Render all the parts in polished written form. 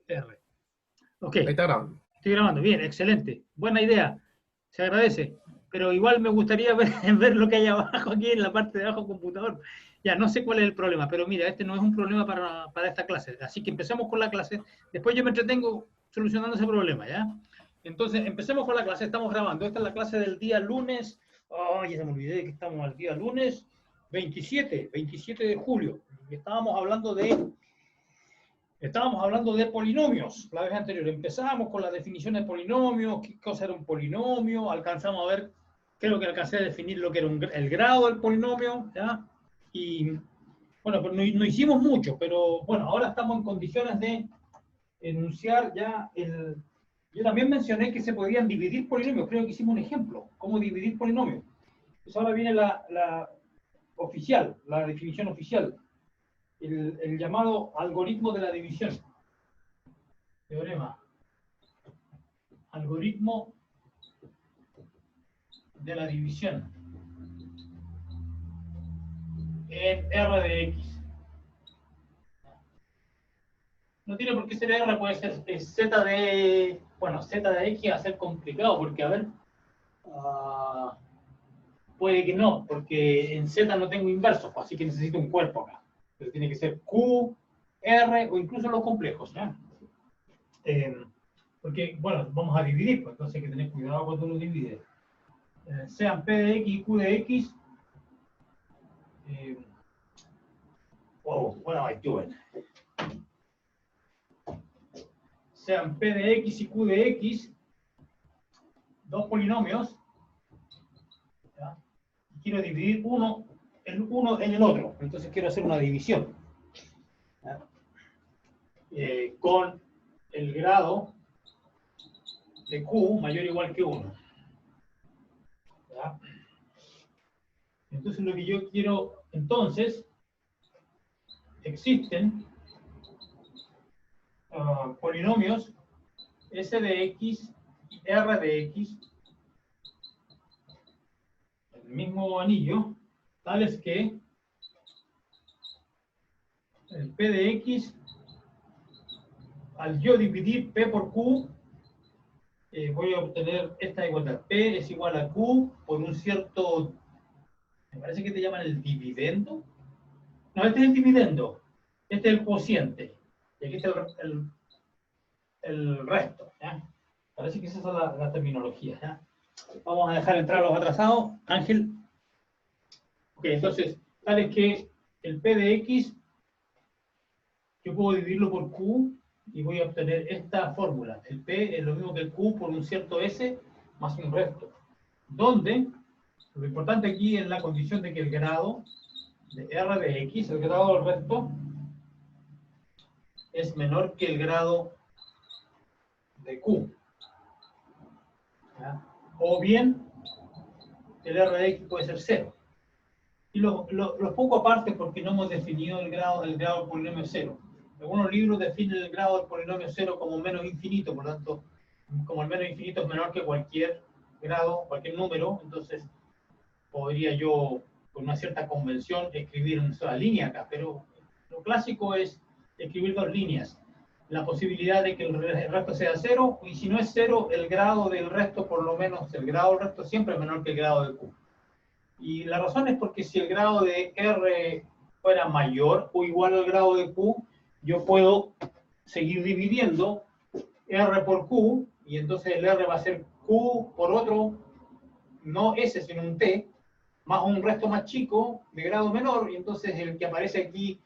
R. Ok, Ahí está grabando. estoy grabando. Bien, excelente. Buena idea. Se agradece. Pero igual me gustaría ver, ver lo que hay abajo, aquí en la parte de abajo del computador. Ya, no sé cuál es el problema, pero mira, este no es un problema para esta clase. Así que empecemos con la clase. Después yo me entretengo solucionando ese problema, ¿ya? Entonces, empecemos con la clase. Estamos grabando. Esta es la clase del día lunes. Oh, ya se me olvidé que estamos al día lunes 27 de julio. Y estábamos hablando de polinomios la vez anterior. Empezábamos con las definiciones de polinomios, qué cosa era un polinomio, alcanzamos a ver, creo que alcancé a definir lo que era el grado del polinomio, ¿ya? Y bueno, pues no hicimos mucho, pero bueno, ahora estamos en condiciones de enunciar ya el... Yo también mencioné que se podían dividir polinomios, creo que hicimos un ejemplo, cómo dividir polinomios. Pues ahora viene la oficial, la definición oficial, el llamado algoritmo de la división. Teorema. Algoritmo de la división en R de X. No tiene por qué ser R, puede ser Z de... Bueno, Z de X va a ser complicado porque, a ver... puede que no, porque en Z no tengo inversos, así que necesito un cuerpo acá. Entonces tiene que ser Q, R o incluso los complejos, ¿ya? Porque, bueno, vamos a dividir, pues entonces hay que tener cuidado cuando lo divide. Sean P de X y Q de X. Wow, what am I doing? Sean P de X y Q de X, dos polinomios, ¿ya? Y quiero dividir uno en el otro, entonces quiero hacer una división, con el grado de Q mayor o igual que 1. ¿Ya? Entonces lo que yo quiero, entonces, existen polinomios S de X y R de X, el mismo anillo, tales que el P de X, al yo dividir P por Q, voy a obtener esta igualdad. P es igual a Q por un cierto, me parece que te llaman el dividendo. No, este es el dividendo, este es el cociente, y aquí está el resto, ¿ya? Parece que esa es la terminología, ¿ya? Vamos a dejar entrar a los atrasados. Ángel. Ok, entonces, tal es que el P de X, yo puedo dividirlo por Q y voy a obtener esta fórmula. El P es lo mismo que el Q por un cierto S más un resto. Donde lo importante aquí es la condición de que el grado de R de X, el grado del resto, es menor que el grado de Q. ¿Ya? O bien, el R de X puede ser 0. Y los pongo aparte porque no hemos definido el grado del polinomio 0. Algunos libros definen el grado del polinomio 0 como menos infinito, por lo tanto, como el menos infinito es menor que cualquier grado, cualquier número, entonces podría yo, con una cierta convención, escribir una sola línea acá, pero lo clásico es escribir dos líneas. La posibilidad de que el resto sea 0, y si no es 0, el grado del resto, por lo menos el grado del resto siempre es menor que el grado de Q. Y la razón es porque si el grado de R fuera mayor o igual al grado de Q, yo puedo seguir dividiendo R por Q, y entonces el R va a ser Q por otro, no S, sino un T, más un resto más chico de grado menor, y entonces el que aparece aquí,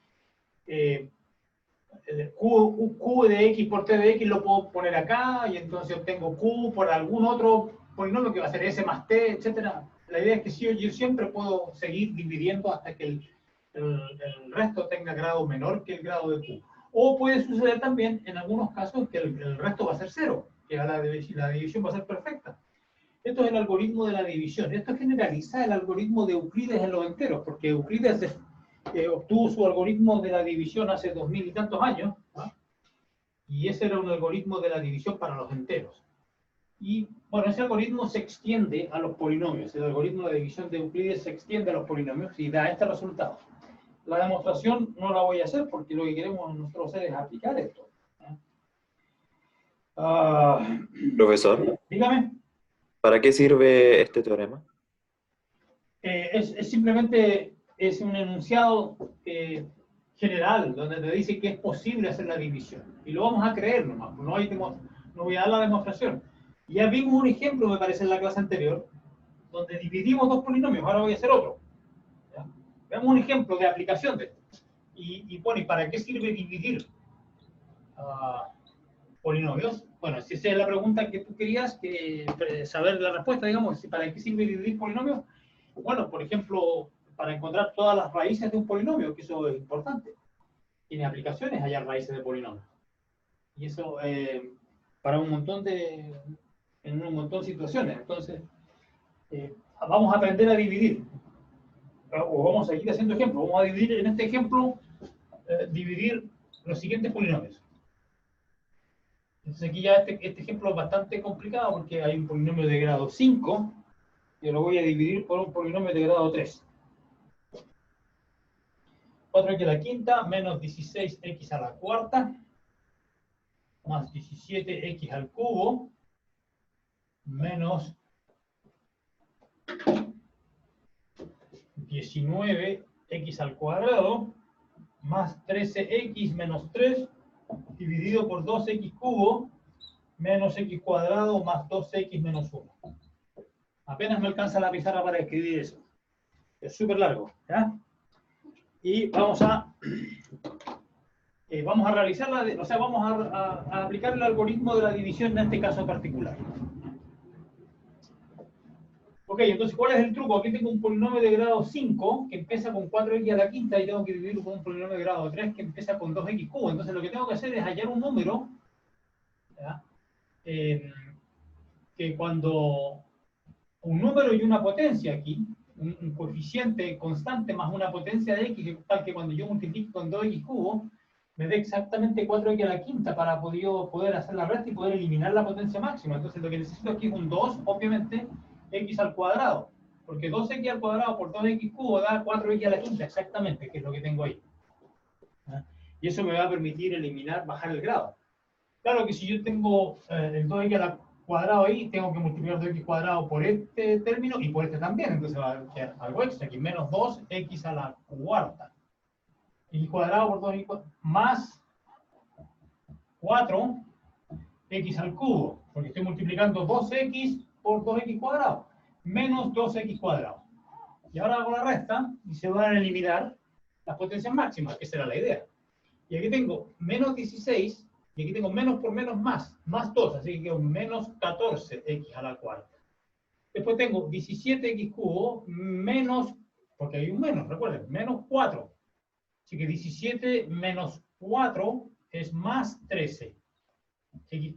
Q de X por T de X lo puedo poner acá, y entonces obtengo Q por algún otro polinomio que va a ser S más T, etcétera. La idea es que yo siempre puedo seguir dividiendo hasta que el resto tenga grado menor que el grado de Q. O puede suceder también en algunos casos que el resto va a ser 0, que la división va a ser perfecta. Esto es el algoritmo de la división. Esto generaliza el algoritmo de Euclides en los enteros, porque Euclides obtuvo su algoritmo de la división hace 2000 y tantos años, ¿no? Y ese era un algoritmo de la división para los enteros. Y bueno, ese algoritmo se extiende a los polinomios. El algoritmo de la división de Euclides se extiende a los polinomios y da este resultado. La demostración no la voy a hacer porque lo que queremos nosotros hacer es aplicar esto, ¿no? Profesor, Dígame. ¿para qué sirve este teorema? Es simplemente es un enunciado general donde te dice que es posible hacer la división. Y lo vamos a creer nomás, no voy a dar la demostración. Ya vimos un ejemplo, me parece, en la clase anterior, donde dividimos dos polinomios, ahora voy a hacer otro. ¿Ya? Veamos un ejemplo de aplicación de esto. Y pone, ¿para qué sirve dividir polinomios? Bueno, si esa es la pregunta que tú querías saber la respuesta, digamos, ¿para qué sirve dividir polinomios? Bueno, por ejemplo, para encontrar todas las raíces de un polinomio, que eso es importante. Tiene aplicaciones hallar raíces de polinomios. Y eso para en un montón de situaciones. Entonces, vamos a aprender a dividir. O vamos a seguir haciendo ejemplos. Vamos a dividir, en este ejemplo, dividir los siguientes polinomios. Entonces aquí ya este ejemplo es bastante complicado porque hay un polinomio de grado 5 y lo voy a dividir por un polinomio de grado 3. 4x a la quinta menos 16x a la cuarta más 17x al cubo menos 19x al cuadrado más 13x menos 3 dividido por 2x cubo menos x cuadrado más 2x menos 1. Apenas me alcanza la pizarra para escribir eso. Es súper largo, ¿ya? Y vamos a realizarla, o sea, vamos a aplicar el algoritmo de la división en este caso particular. Ok, entonces, ¿cuál es el truco? Aquí tengo un polinomio de grado 5 que empieza con 4x a la quinta y tengo que dividirlo con un polinomio de grado 3 que empieza con 2x cubo. Entonces, lo que tengo que hacer es hallar un número, ¿ya? Que cuando un número y una potencia aquí, un coeficiente constante más una potencia de x, tal que cuando yo multiplique con 2x cubo, me dé exactamente 4x a la quinta para poder hacer la resta y poder eliminar la potencia máxima. Entonces lo que necesito aquí es un 2, obviamente, x al cuadrado, porque 2x al cuadrado por 2x cubo da 4x a la quinta, exactamente, que es lo que tengo ahí. Y eso me va a permitir bajar el grado. Claro que si yo tengo el 2x a la cuadrado ahí, tengo que multiplicar 2x cuadrado por este término y por este también, entonces va a quedar algo extra aquí, menos 2x a la cuarta. X cuadrado por 2x más 4x al cubo, porque estoy multiplicando 2x por 2x cuadrado, menos 2x cuadrado. Y ahora hago la resta y se van a eliminar las potencias máximas, que será la idea. Y aquí tengo menos 16, y aquí tengo menos por menos más 2, así que quedo menos 14x a la cuarta. Después tengo 17x cubo menos, porque hay un menos, recuerden, menos 4. Así que 17 menos 4 es más 13x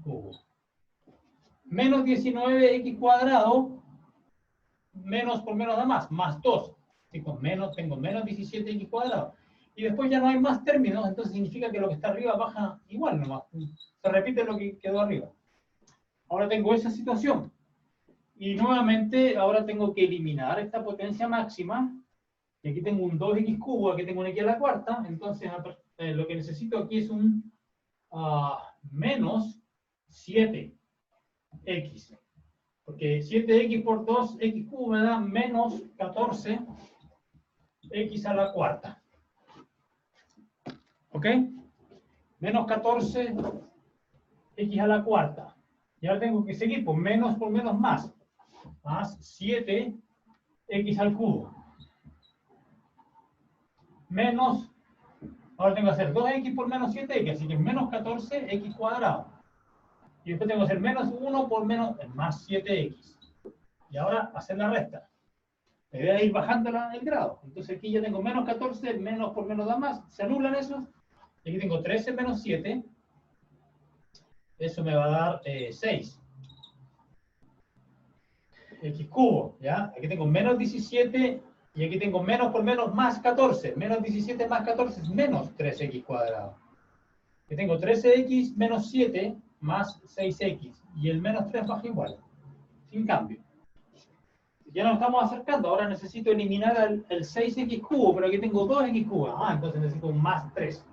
cubo. Menos 19x cuadrado, menos por menos da más 2. Así que tengo menos 17x cuadrado. Y después ya no hay más términos, entonces significa que lo que está arriba baja igual nomás. Se repite lo que quedó arriba. Ahora tengo esa situación. Y nuevamente ahora tengo que eliminar esta potencia máxima. Y aquí tengo un 2x cubo, aquí tengo un x a la cuarta. Entonces lo que necesito aquí es un menos 7x. Porque 7x por 2x cubo me da menos 14x a la cuarta. ¿Ok? Menos 14x a la cuarta. Y ahora tengo que seguir por menos más. Más 7x al cubo. Menos, ahora tengo que hacer 2x por menos 7x, así que menos 14x cuadrado. Y después tengo que hacer menos 1 por más 7x. Y ahora hacer la resta. Me voy a ir bajando el grado. Entonces aquí ya tengo menos 14, menos por menos da más. Se anulan esos. Y aquí tengo 13 menos 7. Eso me va a dar 6. X cubo, ¿ya? Aquí tengo menos 17 y aquí tengo menos por menos más 14. Menos 17 más 14 es menos 3x cuadrado. Aquí tengo 13x menos 7 más 6x. Y el menos 3 baja igual, sin cambio. Ya nos estamos acercando. Ahora necesito eliminar el 6x cubo, pero aquí tengo 2x cubo. Entonces necesito un más 3.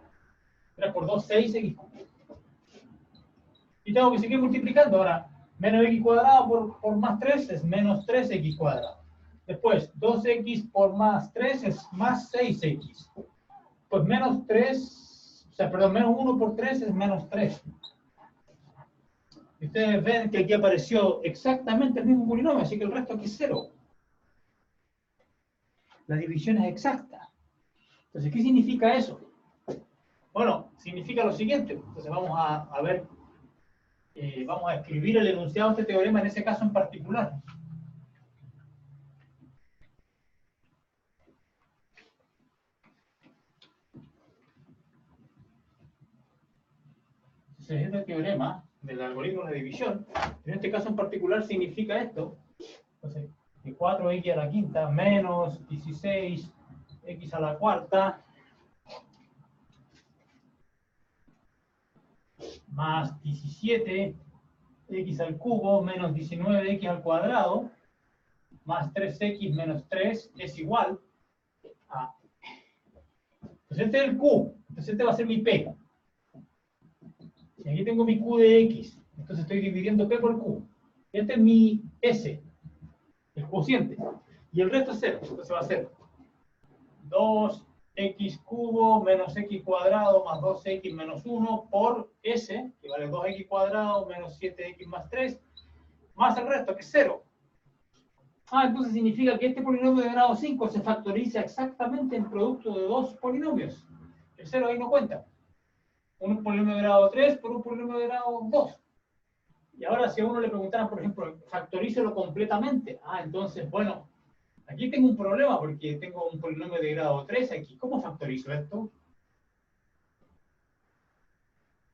3 por 2, 6x cubo. Y tengo que seguir multiplicando. Ahora, menos x cuadrado por más 3 es menos 3x cuadrado. Después, 2x por más 3 es más 6x. Pues menos 3, o sea, perdón, menos 1 por 3 es menos 3. Y ustedes ven que aquí apareció exactamente el mismo polinomio, así que el resto aquí es 0. La división es exacta. Entonces, ¿qué significa eso? Bueno, significa lo siguiente. Entonces vamos a ver, vamos a escribir el enunciado de este teorema en ese caso en particular. Entonces, este teorema del algoritmo de división, en este caso en particular significa esto. Entonces, que 4x a la quinta menos 16x a la cuarta más 17x al cubo menos 19x al cuadrado más 3x menos 3 es igual a... Entonces este es el Q, entonces este va a ser mi P. Y aquí tengo mi Q de X, entonces estoy dividiendo P por Q. Este es mi S, el cociente. Y el resto es 0, entonces va a ser 2x cubo menos x cuadrado más 2x menos 1 por S, que vale 2x cuadrado menos 7x más 3, más el resto, que es 0. Entonces significa que este polinomio de grado 5 se factoriza exactamente en producto de dos polinomios. El 0 ahí no cuenta. Un polinomio de grado 3 por un polinomio de grado 2. Y ahora si a uno le preguntaran, por ejemplo, factorícelo completamente. Entonces, bueno, aquí tengo un problema porque tengo un polinomio de grado 3 aquí. ¿Cómo factorizo esto?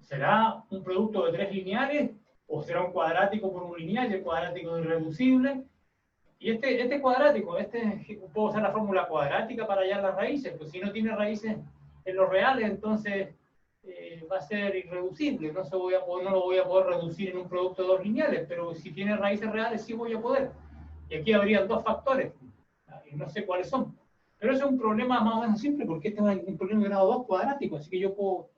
¿Será un producto de 3 lineales? ¿O será un cuadrático por un lineal y el cuadrático es irreducible? Y este cuadrático, puedo usar la fórmula cuadrática para hallar las raíces, pues si no tiene raíces en los reales, entonces va a ser irreducible, no lo voy a poder reducir en un producto de dos lineales, pero si tiene raíces reales sí voy a poder. Y aquí habría dos factores, y no sé cuáles son. Pero eso es un problema más o menos simple, porque este es un problema de grado 2 cuadrático, así que yo puedo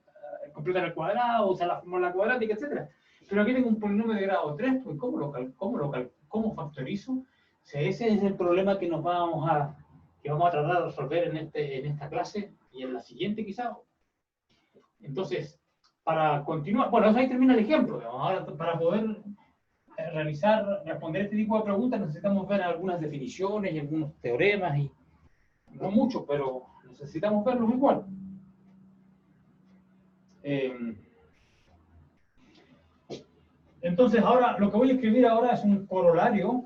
completar el cuadrado, usar la fórmula cuadrática, etc. Pero aquí tengo un polinomio de grado 3, pues ¿cómo factorizo? O sea, ese es el problema que vamos a tratar de resolver en esta clase y en la siguiente quizá. Entonces, para continuar, bueno, ahí termina el ejemplo. Ahora, para poder responder este tipo de preguntas necesitamos ver algunas definiciones y algunos teoremas, y no mucho, pero necesitamos verlos igual. Entonces, ahora, lo que voy a escribir ahora es un corolario.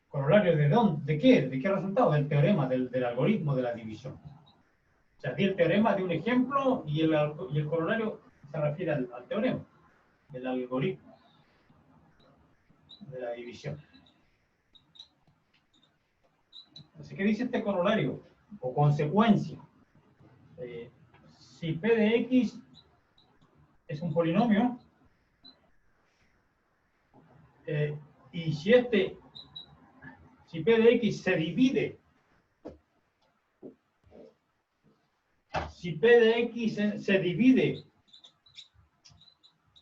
¿Corolario de dónde? ¿De qué? ¿De qué resultado? Del teorema, del algoritmo de la división. O sea, di el teorema de un ejemplo y el corolario se refiere al teorema del algoritmo de la división. Entonces, ¿qué dice este corolario? O consecuencia. Si P de X es un polinomio, y si P de X se divide, si P de X se divide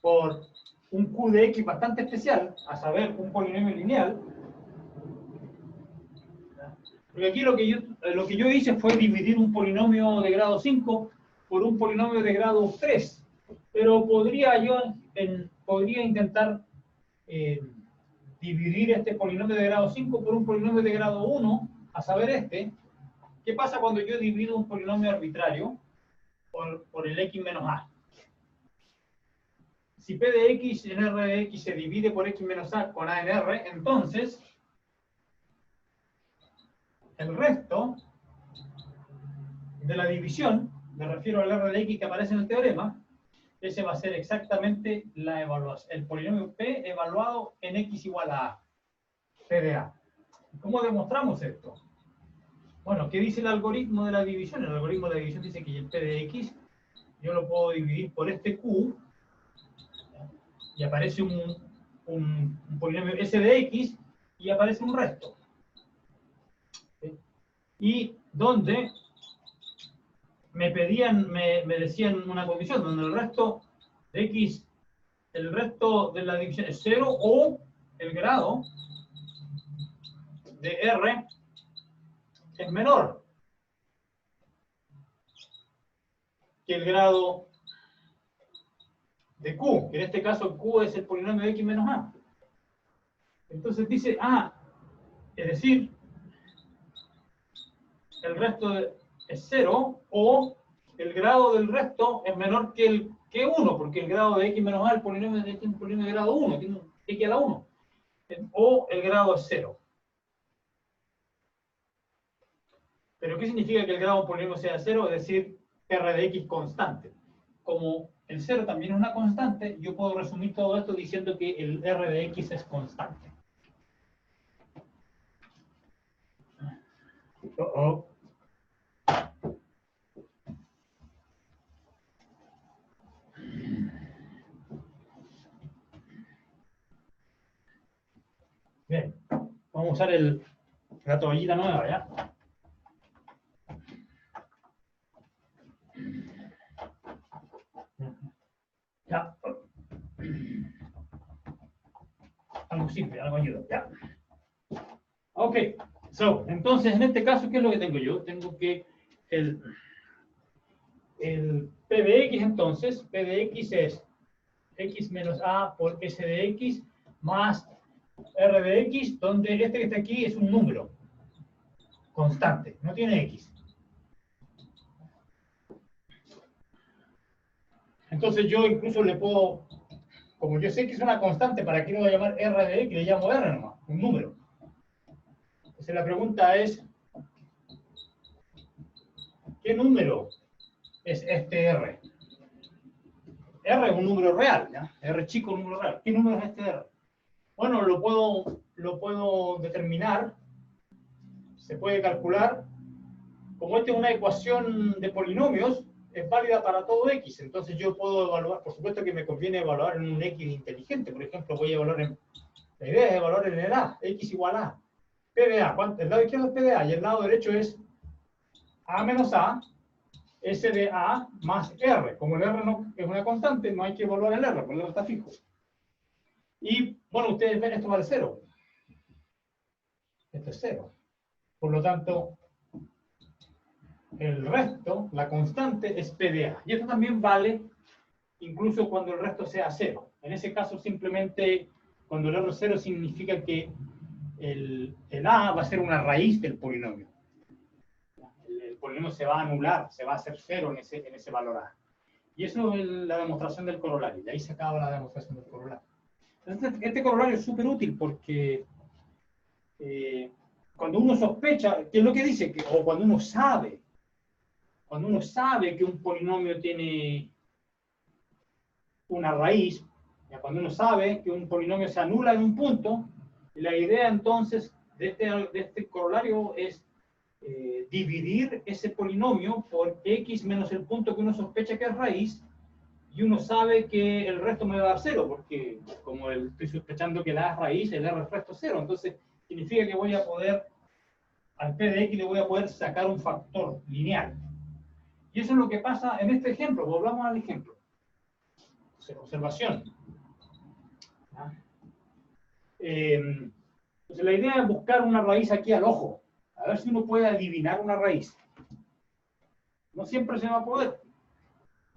por un Q de X bastante especial, a saber, un polinomio lineal, porque aquí lo que yo hice fue dividir un polinomio de grado 5 por un polinomio de grado 3, pero podría intentar dividir este polinomio de grado 5 por un polinomio de grado 1, a saber ¿qué pasa cuando yo divido un polinomio arbitrario por el x menos a? Si P de X en R de X se divide por X menos A con A en R, entonces el resto de la división, me refiero al R de X que aparece en el teorema, ese va a ser exactamente la evaluación, el polinomio P evaluado en X igual a A, P de A. ¿Cómo demostramos esto? Bueno, ¿qué dice el algoritmo de la división? El algoritmo de la división dice que el P de X yo lo puedo dividir por este Q, y aparece un polinomio S de X y aparece un resto. ¿Sí? Y donde me decían una condición, donde el resto de X el resto de la división es 0 o el grado de R es menor que el grado de Q, que en este caso Q es el polinomio de X menos A. Entonces dice, es decir, el resto es 0 o el grado del resto es menor que 1, porque el grado de X menos A, el polinomio de un polinomio de grado 1, tiene un X a la 1, o el grado es 0. ¿Pero qué significa que el grado de un polinomio sea 0? Es decir, R de X constante. Como el 0 también es una constante, yo puedo resumir todo esto diciendo que el R de X es constante. Bien, vamos a usar la toallita nueva, ¿ya? Ya. Algo simple, algo ayuda, ¿ya? Ok, entonces en este caso, ¿qué es lo que tengo yo? Tengo que el P de X, entonces, P de X es X menos A por S de X más R de X, donde este que está aquí es un número constante, no tiene X. Entonces yo incluso le puedo, como yo sé que es una constante, ¿para qué lo voy a llamar R de X? Le llamo R nomás, un número. Entonces la pregunta es, ¿qué número es este R? R es un número real, ¿ya? R chico es un número real. ¿Qué número es este R? Bueno, lo puedo determinar, se puede calcular. Como esta es una ecuación de polinomios, es válida para todo X. Entonces yo puedo evaluar, por supuesto que me conviene evaluar en un X inteligente. Por ejemplo, voy a evaluar la idea es evaluar en el A, X igual a. P de A, el lado izquierdo es P de A y el lado derecho es A menos A, S de A más R. Como el R no es una constante, no hay que evaluar el R, porque el R está fijo. Y, bueno, ustedes ven, esto vale 0. Esto es 0. Por lo tanto, el resto, la constante, es P de A. Y esto también vale incluso cuando el resto sea 0. En ese caso, simplemente, cuando el R es 0, significa que el A va a ser una raíz del polinomio. El polinomio se va a anular, se va a hacer 0 en ese valor A. Y eso es la demostración del corolario. Y ahí se acaba la demostración del corolario. Entonces, este corolario es súper útil porque cuando uno sospecha, ¿qué es lo que dice? O cuando uno sabe que un polinomio tiene una raíz, cuando uno sabe que un polinomio se anula en un punto, la idea entonces de este corolario es dividir ese polinomio por X menos el punto que uno sospecha que es raíz, y uno sabe que el resto me va a dar 0, porque como estoy sospechando que la A es raíz, el R es resto 0, entonces significa que voy a poder, al P de X le voy a poder sacar un factor lineal. Y eso es lo que pasa en este ejemplo. Volvamos al ejemplo. Observación. Entonces la idea es buscar una raíz aquí al ojo. A ver si uno puede adivinar una raíz. No siempre se va a poder.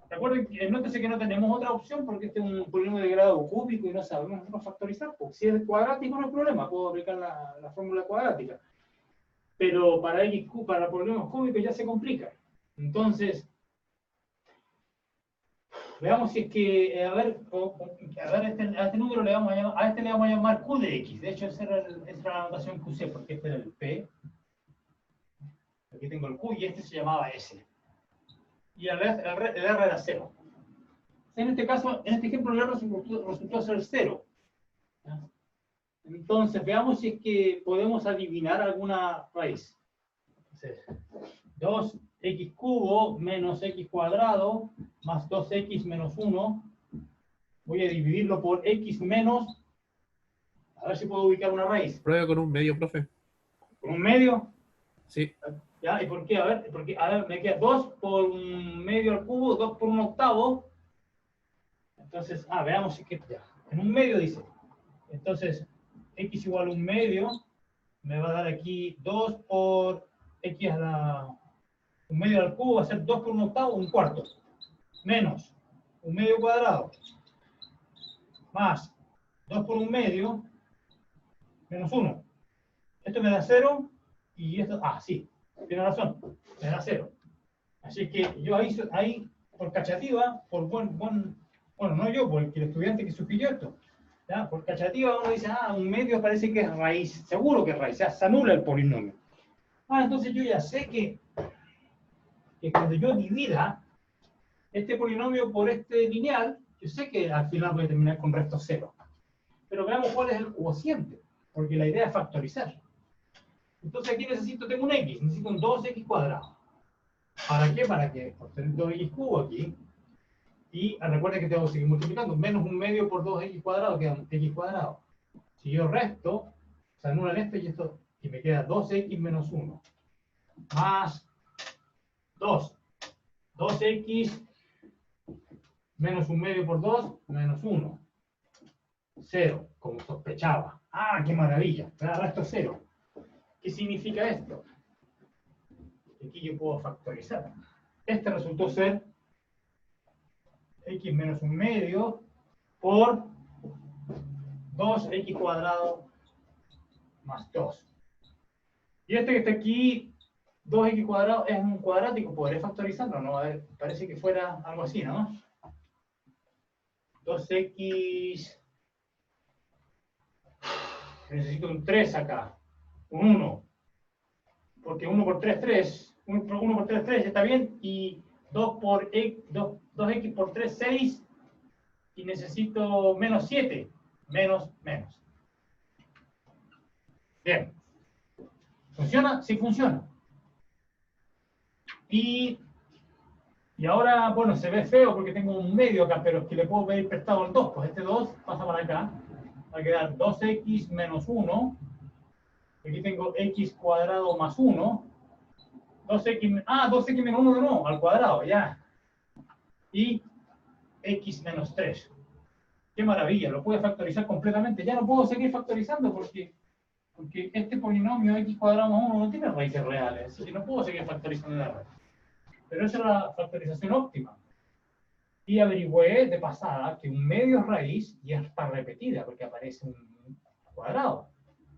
Recuerden, nótese que no tenemos otra opción porque este es un polinomio de grado cúbico y no sabemos cómo factorizar. Porque si es cuadrático no hay problema, puedo aplicar la fórmula cuadrática. Pero para polinomios cúbicos ya se complica. Entonces, veamos si es que, a este número le vamos a llamar, a este le vamos a llamar Q de X. De hecho, esa era la anotación que usé, porque este era el P. Aquí tengo el Q y este se llamaba S. Y el R era 0. En este caso, en este ejemplo, el R resultó ser 0. Entonces, veamos si es que podemos adivinar alguna raíz. Entonces, 2x cubo menos x cuadrado más 2x menos 1. Voy a dividirlo por x menos. A ver si puedo ubicar una raíz. Prueba con un medio, profe. ¿Con un medio? Sí. ¿Ya? ¿Y por qué? A ver, me queda 2 por un medio al cubo, 2 por un octavo. Entonces, veamos si que ya. En un medio dice. Entonces, x igual a un medio me va a dar aquí 2 por x a la... Un medio al cubo va a ser 2 por un octavo, un cuarto. Menos un medio cuadrado. Más 2 por un medio, menos 1. Esto me da 0 y esto... sí, tiene razón, me da 0. Así que yo ahí por cachativa, por bueno, no yo, porque el estudiante que sugirió esto, ¿ya? Por cachativa uno dice, un medio parece que es raíz, seguro que es raíz, se anula el polinomio. Entonces yo ya sé que cuando yo divida este polinomio por este lineal, yo sé que al final voy a terminar con resto 0. Pero veamos cuál es el cociente, porque la idea es factorizar. Entonces aquí tengo un x, necesito un 2x cuadrado. ¿Para qué? Para que obtener 2x cubo aquí. Y recuerda que tengo que seguir multiplicando. Menos un medio por 2x cuadrado queda un x cuadrado. Si yo resto, se anulan esto y esto, y me queda 2x menos 1. Más 2. 2x menos un medio por 2, menos 1. 0, como sospechaba. ¡Qué maravilla! Me da resto 0. ¿Qué significa esto? Aquí yo puedo factorizar. Este resultó ser x menos un medio por 2x cuadrado más 2. Y este que está aquí, 2x cuadrado, es un cuadrático. ¿Podré factorizarlo? No, a ver, parece que fuera algo así, ¿no? 2x... Necesito un 3 acá. Un 1. Porque 1 por 3, 3. 1 por 3, 3 está bien. Y 2x por 3, 6. Y necesito menos 7. Menos. Bien. ¿Funciona? Sí funciona. Y ahora, bueno, se ve feo porque tengo un medio acá, pero es que le puedo pedir prestado el 2. Pues este 2 pasa para acá. Va a quedar 2x menos 1. Aquí tengo x cuadrado más 1. 2x menos 1 no, al cuadrado, ya. Y x menos 3. ¡Qué maravilla! Lo puedo factorizar completamente. Ya no puedo seguir factorizando porque este polinomio x cuadrado más 1 no tiene raíces reales. Así que no puedo seguir factorizando la raíz. Pero esa es la factorización óptima. Y averigüé de pasada que un medio es raíz y está repetida porque aparece un cuadrado.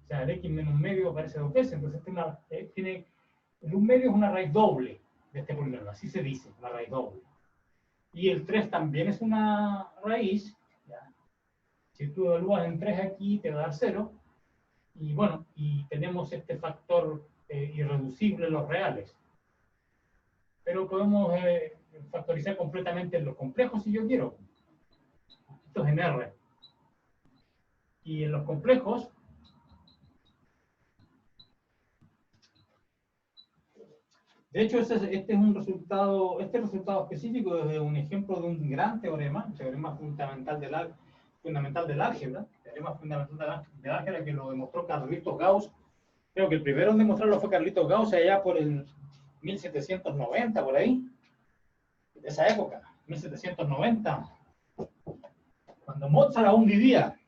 O sea, el x menos un medio aparece 2 veces. Entonces un medio es una raíz doble de este polinomio. Así se dice, una raíz doble. Y el 3 también es una raíz. ¿Ya? Si tú evalúas en 3 aquí, te va a dar 0. Y bueno, y tenemos este factor irreducible en los reales. Pero podemos factorizar completamente en los complejos si yo quiero. Esto es en R. Y en los complejos, de hecho, este es un resultado, este resultado específico es un ejemplo de un gran teorema, el teorema fundamental del álgebra, teorema fundamental del álgebra que lo demostró Carlitos Gauss. Creo que el primero en demostrarlo fue Carlitos Gauss allá por el 1790, por ahí, de esa época, 1790, cuando Mozart aún vivía.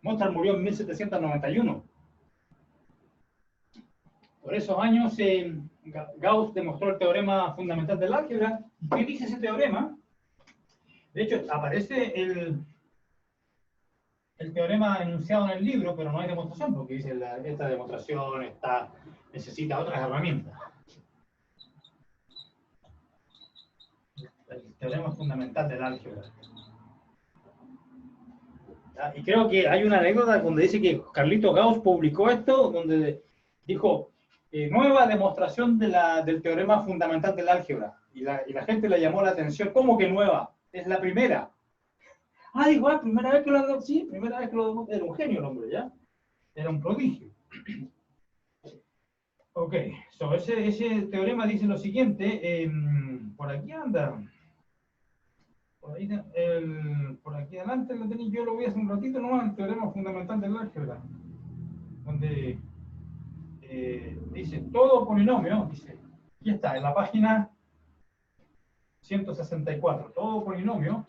Mozart murió en 1791. Por esos años, Gauss demostró el teorema fundamental del álgebra. ¿Qué dice ese teorema? De hecho, aparece el teorema enunciado en el libro, pero no hay demostración, porque dice esta demostración necesita otras herramientas. El teorema fundamental del álgebra. Y creo que hay una anécdota donde dice que Carlitos Gauss publicó esto, donde dijo, nueva demostración del teorema fundamental del álgebra. Y la gente le llamó la atención. ¿Cómo que nueva? Es la primera. Igual, primera vez que lo demostró. Sí, primera vez que lo demostró. Era un genio el hombre, ¿ya? Era un prodigio. Ok, ese teorema dice lo siguiente. Por aquí anda. Por aquí adelante lo tenía, yo lo voy a hacer un ratito nomás, el teorema fundamental del álgebra. Donde dice todo polinomio, dice, aquí está, en la página 164, todo polinomio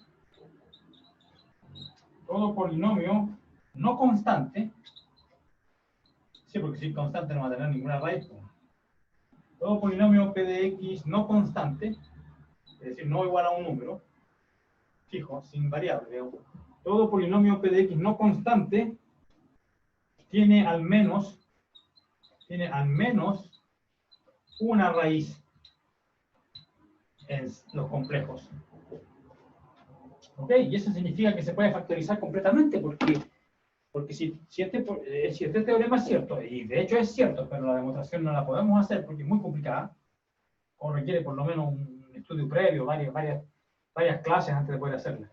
todo polinomio no constante, sí, porque si es constante no va a tener ninguna raíz, todo polinomio p de x no constante, es decir, no igual a un número fijo, sin variable, digamos. Todo polinomio p de x no constante tiene al menos una raíz en los complejos. ¿Ok? Y eso significa que se puede factorizar completamente, porque si este teorema es cierto, y de hecho es cierto, pero la demostración no la podemos hacer porque es muy complicada, o requiere por lo menos un estudio previo, varias clases antes de poder hacerla.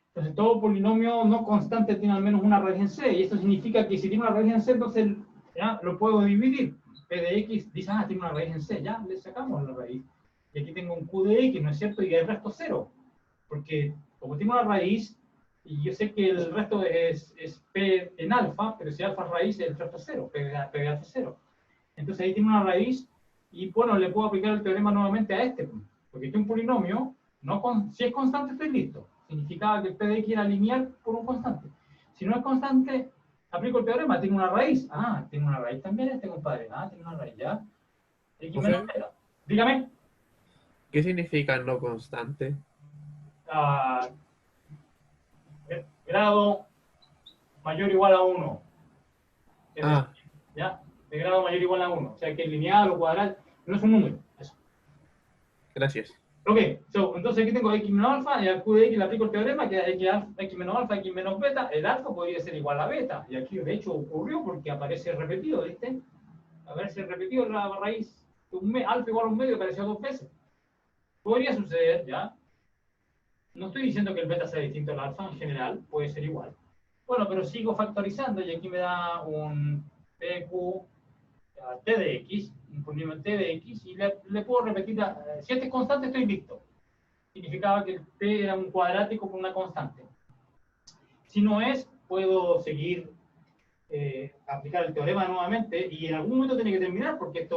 Entonces, todo polinomio no constante tiene al menos una raíz en C, y esto significa que si tiene una raíz en C, entonces ya lo puedo dividir. P de X dice, tiene una raíz en C, ya le sacamos la raíz. Y aquí tengo un Q de X, ¿no es cierto? Y el resto cero, porque como tiene una raíz, y yo sé que el resto es P en alfa, pero si alfa es raíz, el resto es cero, P de alfa es cero. Entonces ahí tiene una raíz, y bueno, le puedo aplicar el teorema nuevamente a este, porque este es un polinomio, si es constante estoy listo. Significaba que el P de X era lineal por un constante. Si no es constante, aplico el teorema, tiene una raíz. Tiene una raíz también este compadre. Tiene una raíz, ya. X menos Profe, beta. Dígame. ¿qué significa no constante? Ah, grado mayor o igual a 1. Es decir, ¿ya? De grado mayor o igual a 1. O sea que el lineal o cuadrado no es un número. Eso. Gracias. Ok, entonces aquí tengo x menos alfa, y al q de x le aplico el teorema, que x menos alfa, x menos beta, el alfa podría ser igual a beta, y aquí de hecho ocurrió porque aparece repetido, ¿viste? Aparece repetido la raíz, alfa igual a un medio apareció 2 veces. Podría suceder, ¿ya? No estoy diciendo que el beta sea distinto al alfa, en general, puede ser igual. Bueno, pero sigo factorizando, y aquí me da un pq t de x, un polinomio t de x, y le puedo repetir, si este es constante estoy listo. Significaba que el p era un cuadrático con una constante. Si no es, puedo seguir, aplicar el teorema nuevamente, y en algún momento tiene que terminar, porque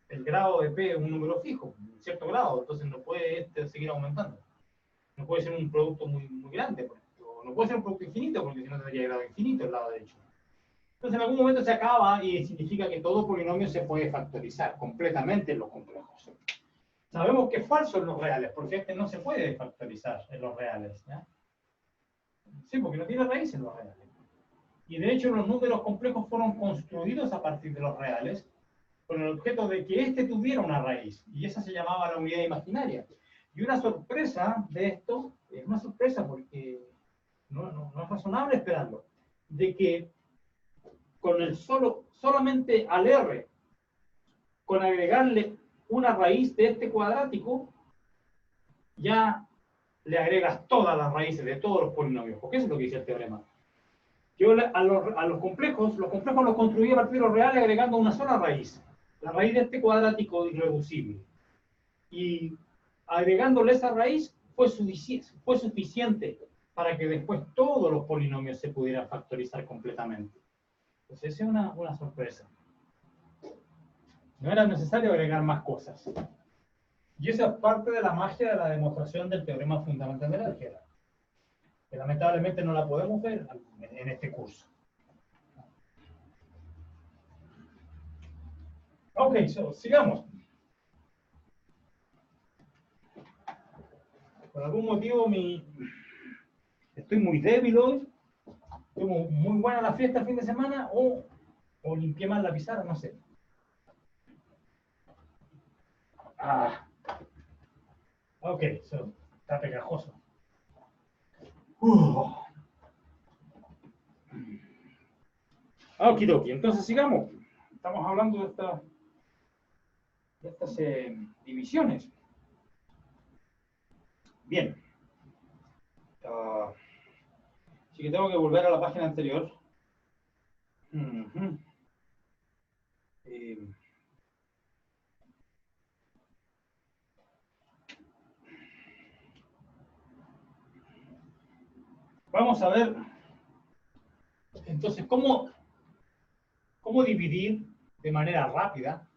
el grado de p es un número fijo, un cierto grado, entonces no puede seguir aumentando. No puede ser un producto muy, muy grande, no puede ser un producto infinito, porque si no tendría grado infinito el lado derecho. Entonces en algún momento se acaba, y significa que todo polinomio se puede factorizar completamente en los complejos. Sabemos que es falso en los reales, porque este no se puede factorizar en los reales, ¿ya? Sí, porque no tiene raíz en los reales. Y de hecho los números complejos fueron construidos a partir de los reales, con el objeto de que este tuviera una raíz, y esa se llamaba la unidad imaginaria. Y una sorpresa de esto, es una sorpresa porque no es razonable esperarlo, de que con solamente al R, con agregarle una raíz de este cuadrático, ya le agregas todas las raíces de todos los polinomios, porque eso es lo que dice el teorema. Yo a los complejos los construí a partir de los reales agregando una sola raíz, la raíz de este cuadrático irreducible. Y agregándole esa raíz fue suficiente para que después todos los polinomios se pudieran factorizar completamente. Entonces esa es una sorpresa. No era necesario agregar más cosas. Y esa es parte de la magia de la demostración del teorema fundamental de la álgebra, que lamentablemente no la podemos ver en este curso. Ok, sigamos. Por algún motivo estoy muy débil hoy, tuvo muy buena la fiesta el fin de semana, o limpié mal la pizarra, no sé. Ok, está pegajoso. Okidoki, entonces sigamos. Estamos hablando de estas divisiones. Bien. Así que tengo que volver a la página anterior. Vamos a ver, entonces, cómo dividir de manera rápida.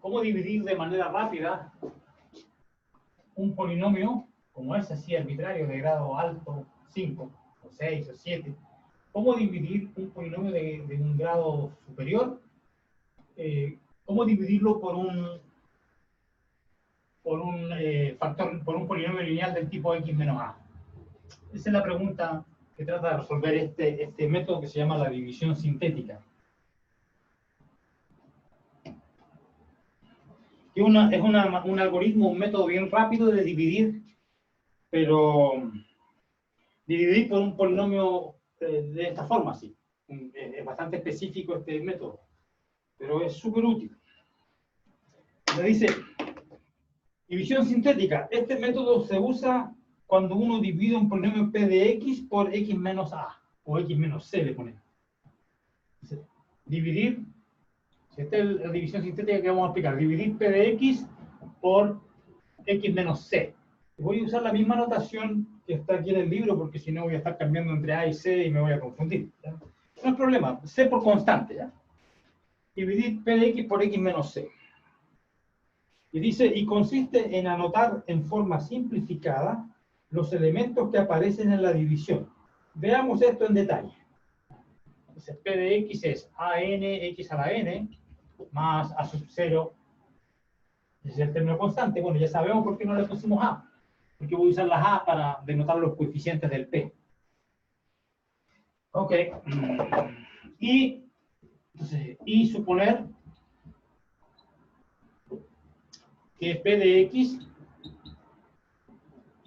¿Cómo dividir de manera rápida un polinomio como es así arbitrario de grado alto, 5, o 6, o 7, ¿cómo dividir un polinomio de un grado superior? ¿Cómo dividirlo por un factor, por un polinomio lineal del tipo x menos a? Esa es la pregunta que trata de resolver este método que se llama la división sintética. Que es un algoritmo, un método bien rápido de dividir, pero dividir por un polinomio de esta forma, sí. Es bastante específico este método, pero es súper útil. Me dice, división sintética. Este método se usa cuando uno divide un polinomio p de x por x menos a, o x menos c le ponemos. Dividir, esta es la división sintética que vamos a explicar, dividir p de x por x menos c. Voy a usar la misma notación que está aquí en el libro, porque si no voy a estar cambiando entre a y c y me voy a confundir, ¿ya? No hay problema, c por constante, ¿ya? Dividir p de x por x menos c. Y dice, y consiste en anotar en forma simplificada los elementos que aparecen en la división. Veamos esto en detalle. Dice, p de x es a n x a la n más a sub 0. Ese es el término constante. Bueno, ya sabemos por qué no le pusimos a. Porque voy a usar las a para denotar los coeficientes del p. Ok. Y suponer que p de x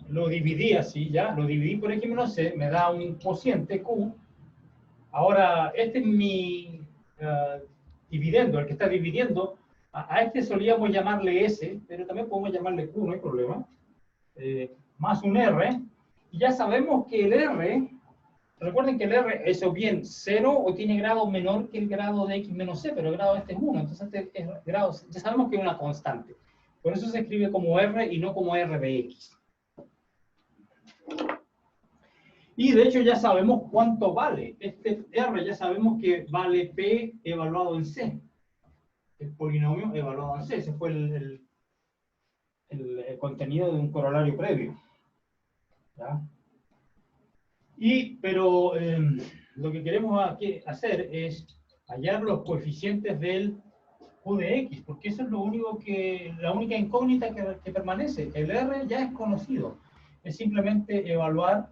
lo dividí así, ya, lo dividí por x menos c, me da un cociente q. Ahora, este es mi dividendo, el que está dividiendo. A este solíamos llamarle s, pero también podemos llamarle q, no hay problema. Más un r. Y ya sabemos que el r, recuerden que el r es o bien 0 o tiene grado menor que el grado de x menos c, pero el grado de este es 1. Entonces este es grado, ya sabemos que es una constante. Por eso se escribe como r y no como r de x. Y de hecho ya sabemos cuánto vale. Este r ya sabemos que vale p evaluado en c. El polinomio evaluado en c. Ese fue el contenido de un corolario previo. ¿Ya? Pero lo que queremos aquí hacer es hallar los coeficientes del q de x, porque eso es lo único la única incógnita que permanece. El r ya es conocido. Es simplemente evaluar,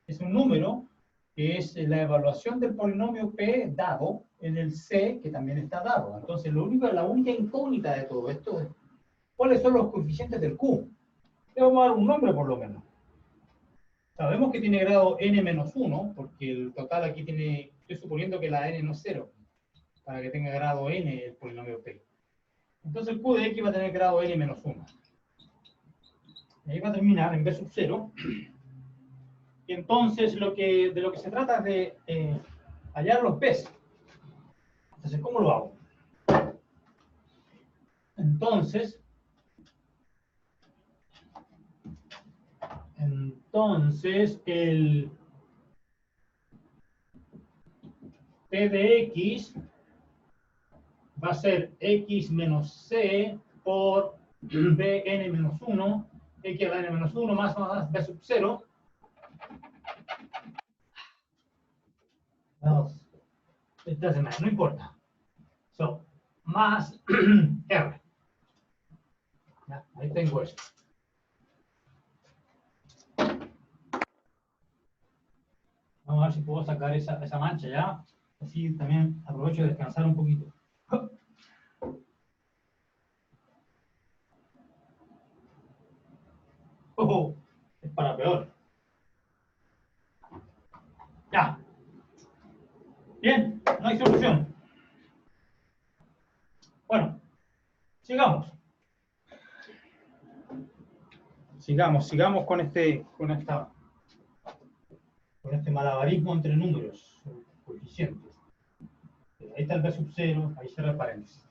es un número, que es la evaluación del polinomio p dado en el c, que también está dado. Entonces, la única incógnita de todo esto es cuáles son los coeficientes del q. Le vamos a dar un nombre por lo menos. Sabemos que tiene grado n-1, porque el total aquí tiene, estoy suponiendo que la n no es 0, para que tenga grado n el polinomio p. Entonces el q de x va a tener grado n-1. Y ahí va a terminar en b sub 0. Y entonces de lo que se trata es de hallar los p's. Entonces, ¿cómo lo hago? Entonces el p de x va a ser x menos c por bn menos 1, x a la n menos 1 más b sub 0. It doesn't matter, no importa. So, más r. Ya, ahí tengo eso. Vamos a ver si puedo sacar esa mancha ya. Así también aprovecho de descansar un poquito. Oh, es para peor. Ya. Bien, no hay solución. Bueno, sigamos. Sigamos con este malabarismo entre números, coeficientes. Ahí está el b sub 0, ahí cierra el paréntesis.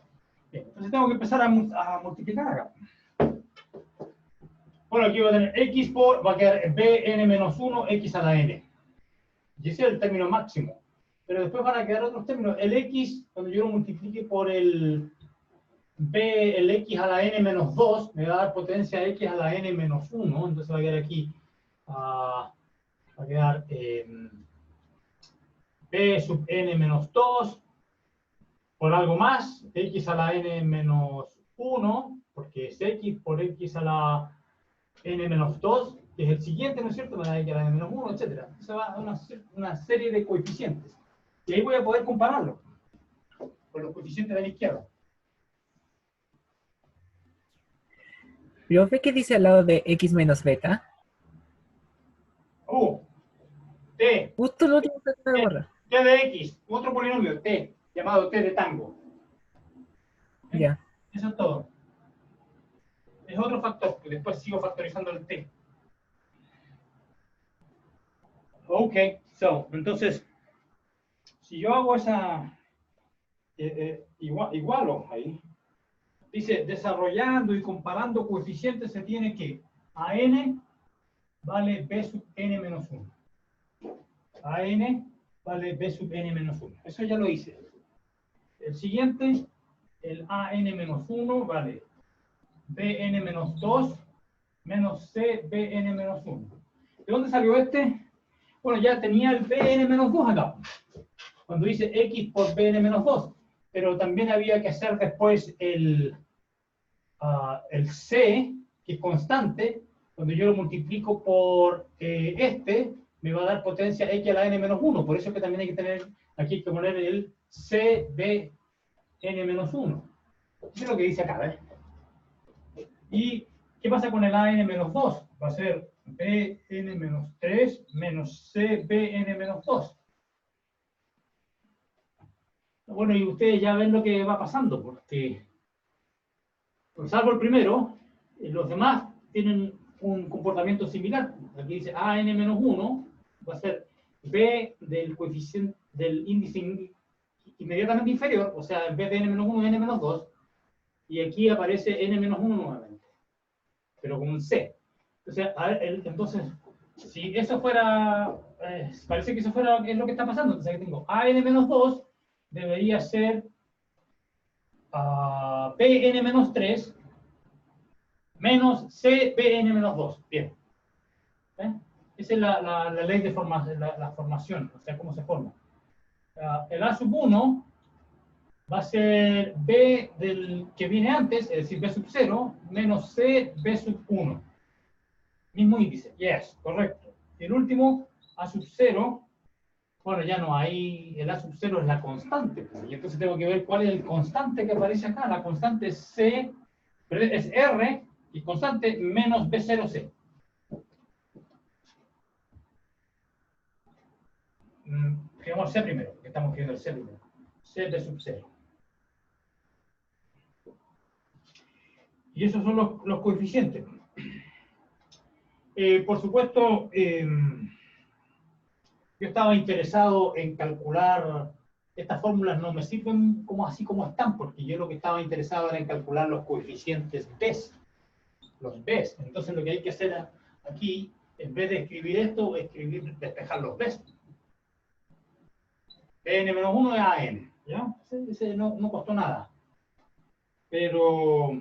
Bien, entonces tengo que empezar a multiplicar acá. Bueno, aquí va a tener x va a quedar bn menos 1, x a la n. Y ese es el término máximo. Pero después van a quedar otros términos. El x, cuando yo lo multiplique por el B, el X a la N menos 2, me va a dar potencia X a la N menos 1, entonces va a quedar aquí, va a quedar B sub N menos 2, por algo más, X a la N menos 1, porque es X por X a la N menos 2, que es el siguiente, ¿no es cierto? Me da X a la N menos 1, etc. Entonces va a una serie de coeficientes. Y ahí voy a poder compararlo con los coeficientes de la izquierda. Profe, ¿qué dice al lado de x menos beta? T, Justo lo último que acabo de borrar. T de X, otro polinomio, T, llamado T de tango. Ya. Eso es todo. Es otro factor, que después sigo factorizando el T. Ok, entonces, si yo hago esa, igualo ahí, dice, desarrollando y comparando coeficientes se tiene que AN vale B sub N menos 1. AN vale B sub N menos 1. Eso ya lo hice. El siguiente, el AN menos 1 vale BN menos 2 menos C BN menos 1. ¿De dónde salió este? Bueno, ya tenía el BN menos 2 acá, cuando dice X por BN menos 2, pero también había que hacer después el C, que es constante. Cuando yo lo multiplico por me va a dar potencia X a la N menos 1, por eso es que también hay que tener, aquí hay que poner el C BN menos 1. Eso es lo que dice acá, ¿ves? ¿Y qué pasa con el AN menos 2? Va a ser BN menos 3 menos CBN menos 2. Bueno, y ustedes ya ven lo que va pasando, porque, salvo el primero, los demás tienen un comportamiento similar. Aquí dice AN menos 1, va a ser B del coeficiente del índice inmediatamente inferior, o sea, en vez de N menos 1, N menos 2, y aquí aparece N menos 1 nuevamente, pero con un C. Entonces, si eso fuera, parece que eso fuera es lo que está pasando. Entonces aquí tengo AN menos 2, debería ser PN menos 3 menos CPN menos 2. Bien. Esa es la ley de la formación, o sea, cómo se forma. El A sub 1 va a ser B del que viene antes, es decir, B sub 0, menos C, B sub 1. Mismo índice, yes, correcto. Y el último, A sub 0, bueno, ya no hay, el A sub 0 es la constante, y entonces tengo que ver cuál es el constante que aparece acá. La constante es C, es R, y constante menos B0C. Escribamos C primero, porque estamos escribiendo el C primero. C B sub 0. Y esos son los coeficientes. Por supuesto, yo estaba interesado en calcular, estas fórmulas no me sirven como así como están, porque yo lo que estaba interesado era en calcular los coeficientes Bs, los Bs. Entonces lo que hay que hacer aquí, en vez de escribir esto, es despejar los Bs. Bn-1 es AN, ¿ya? Ese no costó nada. Pero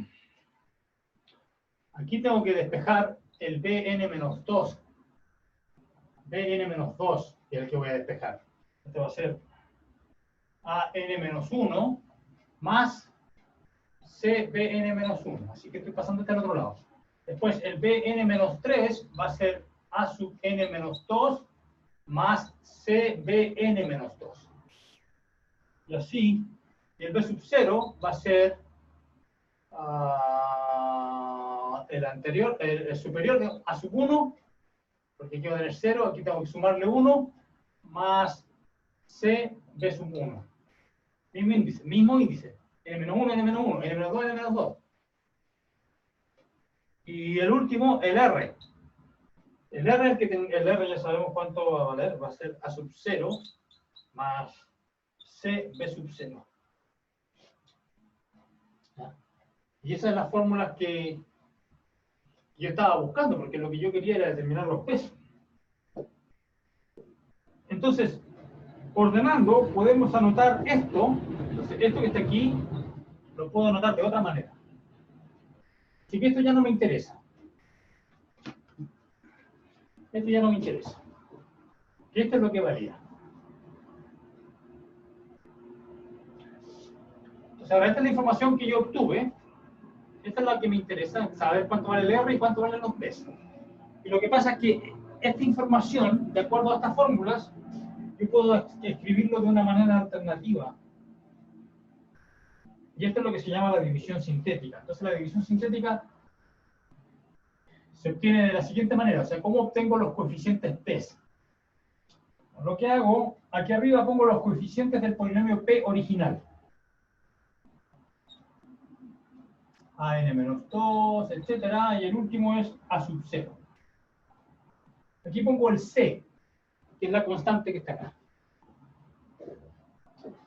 aquí tengo que despejar el Bn-2. Bn-2 es el que voy a despejar. Este va a ser AN-1 más CBN-1. Así que estoy pasando este al otro lado. Después el Bn-3 va a ser A sub n-2 más CBN-2. Y así, el B sub 0 va a ser el anterior, el superior a sub 1, porque aquí va a tener 0, aquí tengo que sumarle 1, más C, B sub 1. Mismo índice. N-1, N-1, N-2, N-2. Y el último, el R. El R, el R ya sabemos cuánto va a valer, va a ser A sub 0 más C, B sub 0. Y esa es la fórmula que yo estaba buscando, porque lo que yo quería era determinar los pesos. Entonces, ordenando, podemos anotar esto. Entonces, esto que está aquí, lo puedo anotar de otra manera. Así que esto ya no me interesa. Esto ya no me interesa. Y esto es lo que varía. Entonces, ahora esta es la información que yo obtuve. Esta es la que me interesa, saber cuánto vale el R y cuánto valen los P's. Y lo que pasa es que esta información, de acuerdo a estas fórmulas, yo puedo escribirlo de una manera alternativa. Y esto es lo que se llama la división sintética. Entonces la división sintética se obtiene de la siguiente manera. O sea, ¿cómo obtengo los coeficientes P? Lo que hago, aquí arriba pongo los coeficientes del polinomio P original. AN-2, etcétera, y el último es A sub 0. Aquí pongo el C, que es la constante que está acá.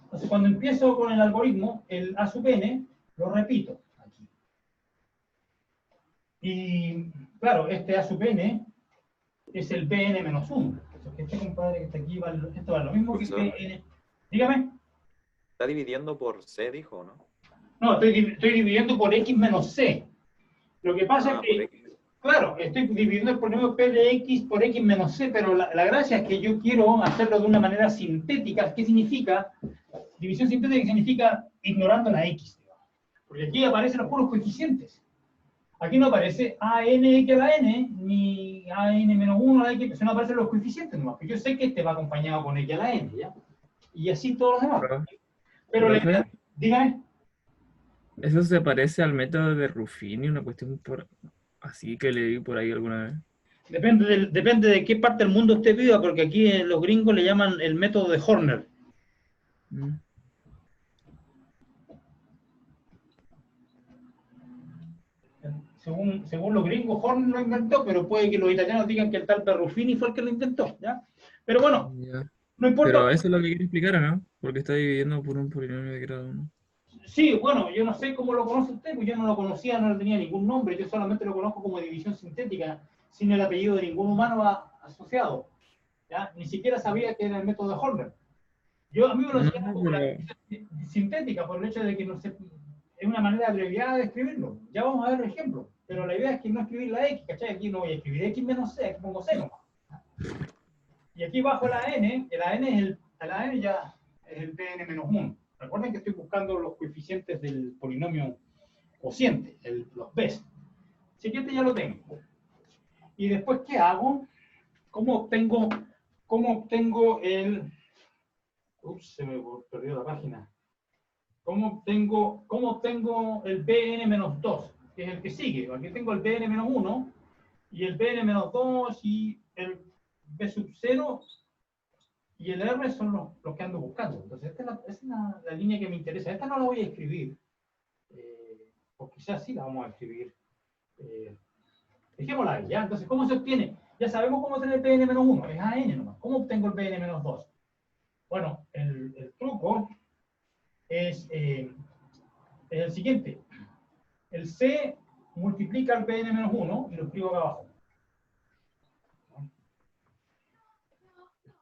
Entonces, cuando empiezo con el algoritmo, el A sub n, lo repito aquí. Y, claro, este A sub n es el Bn menos 1. Este compadre que está aquí, esto va lo mismo que Bn. Dígame. ¿Está dividiendo por C, dijo, o no? No, estoy dividiendo por X menos C. Lo que pasa es que, por X. claro, estoy dividiendo el polinomio P de X por X menos C, pero la gracia es que yo quiero hacerlo de una manera sintética. ¿Qué significa? División sintética significa ignorando la X. Porque aquí aparecen los puros coeficientes. Aquí no aparece AN X a la N, ni AN menos 1 a la X, no aparecen los coeficientes nomás. Yo sé que este va acompañado con X a la N, ¿ya? Y así todos los demás. Pero dígame. Eso se parece al método de Ruffini, una cuestión por así que leí por ahí alguna vez. Depende de qué parte del mundo usted viva, porque aquí los gringos le llaman el método de Horner. Según los gringos, Horner lo inventó, pero puede que los italianos digan que el tal Ruffini fue el que lo intentó, ¿ya? Pero bueno, Ya. no importa. Pero eso es lo que quiero explicar, ¿o no? Porque está dividiendo por un polinomio de grado 1. Sí, bueno, yo no sé cómo lo conoce usted, pues yo no lo conocía, no le tenía ningún nombre, yo solamente lo conozco como división sintética, sin el apellido de ningún humano asociado. ¿Ya? Ni siquiera sabía que era el método de Horner. A mí me lo enseñaron como la división sintética, por el hecho de que no sé, es una manera abreviada de escribirlo. Ya vamos a ver el ejemplo, pero la idea es que no escribir la X, ¿cachai? Aquí no voy a escribir X menos C, aquí pongo C nomás. Y aquí bajo la N, la N ya es el Pn menos 1. Recuerden que estoy buscando los coeficientes del polinomio cociente, los B's. Así que este ya lo tengo. Y después, ¿qué hago? ¿Cómo obtengo el... Ups, se me perdió la página. ¿Cómo obtengo el Bn menos 2? Que es el que sigue. Aquí tengo el Bn menos 1 y el Bn menos 2 y el B sub 0 y el R son los que ando buscando. Entonces, esta es la línea que me interesa. Esta no la voy a escribir, o quizás sí la vamos a escribir. Dejémosla ahí, ¿ya? Entonces, ¿cómo se obtiene? Ya sabemos cómo obtener el Pn-1, es AN nomás. ¿Cómo obtengo el Pn-2? Bueno, el truco es el siguiente. El C multiplica el Pn-1 y lo escribo acá abajo.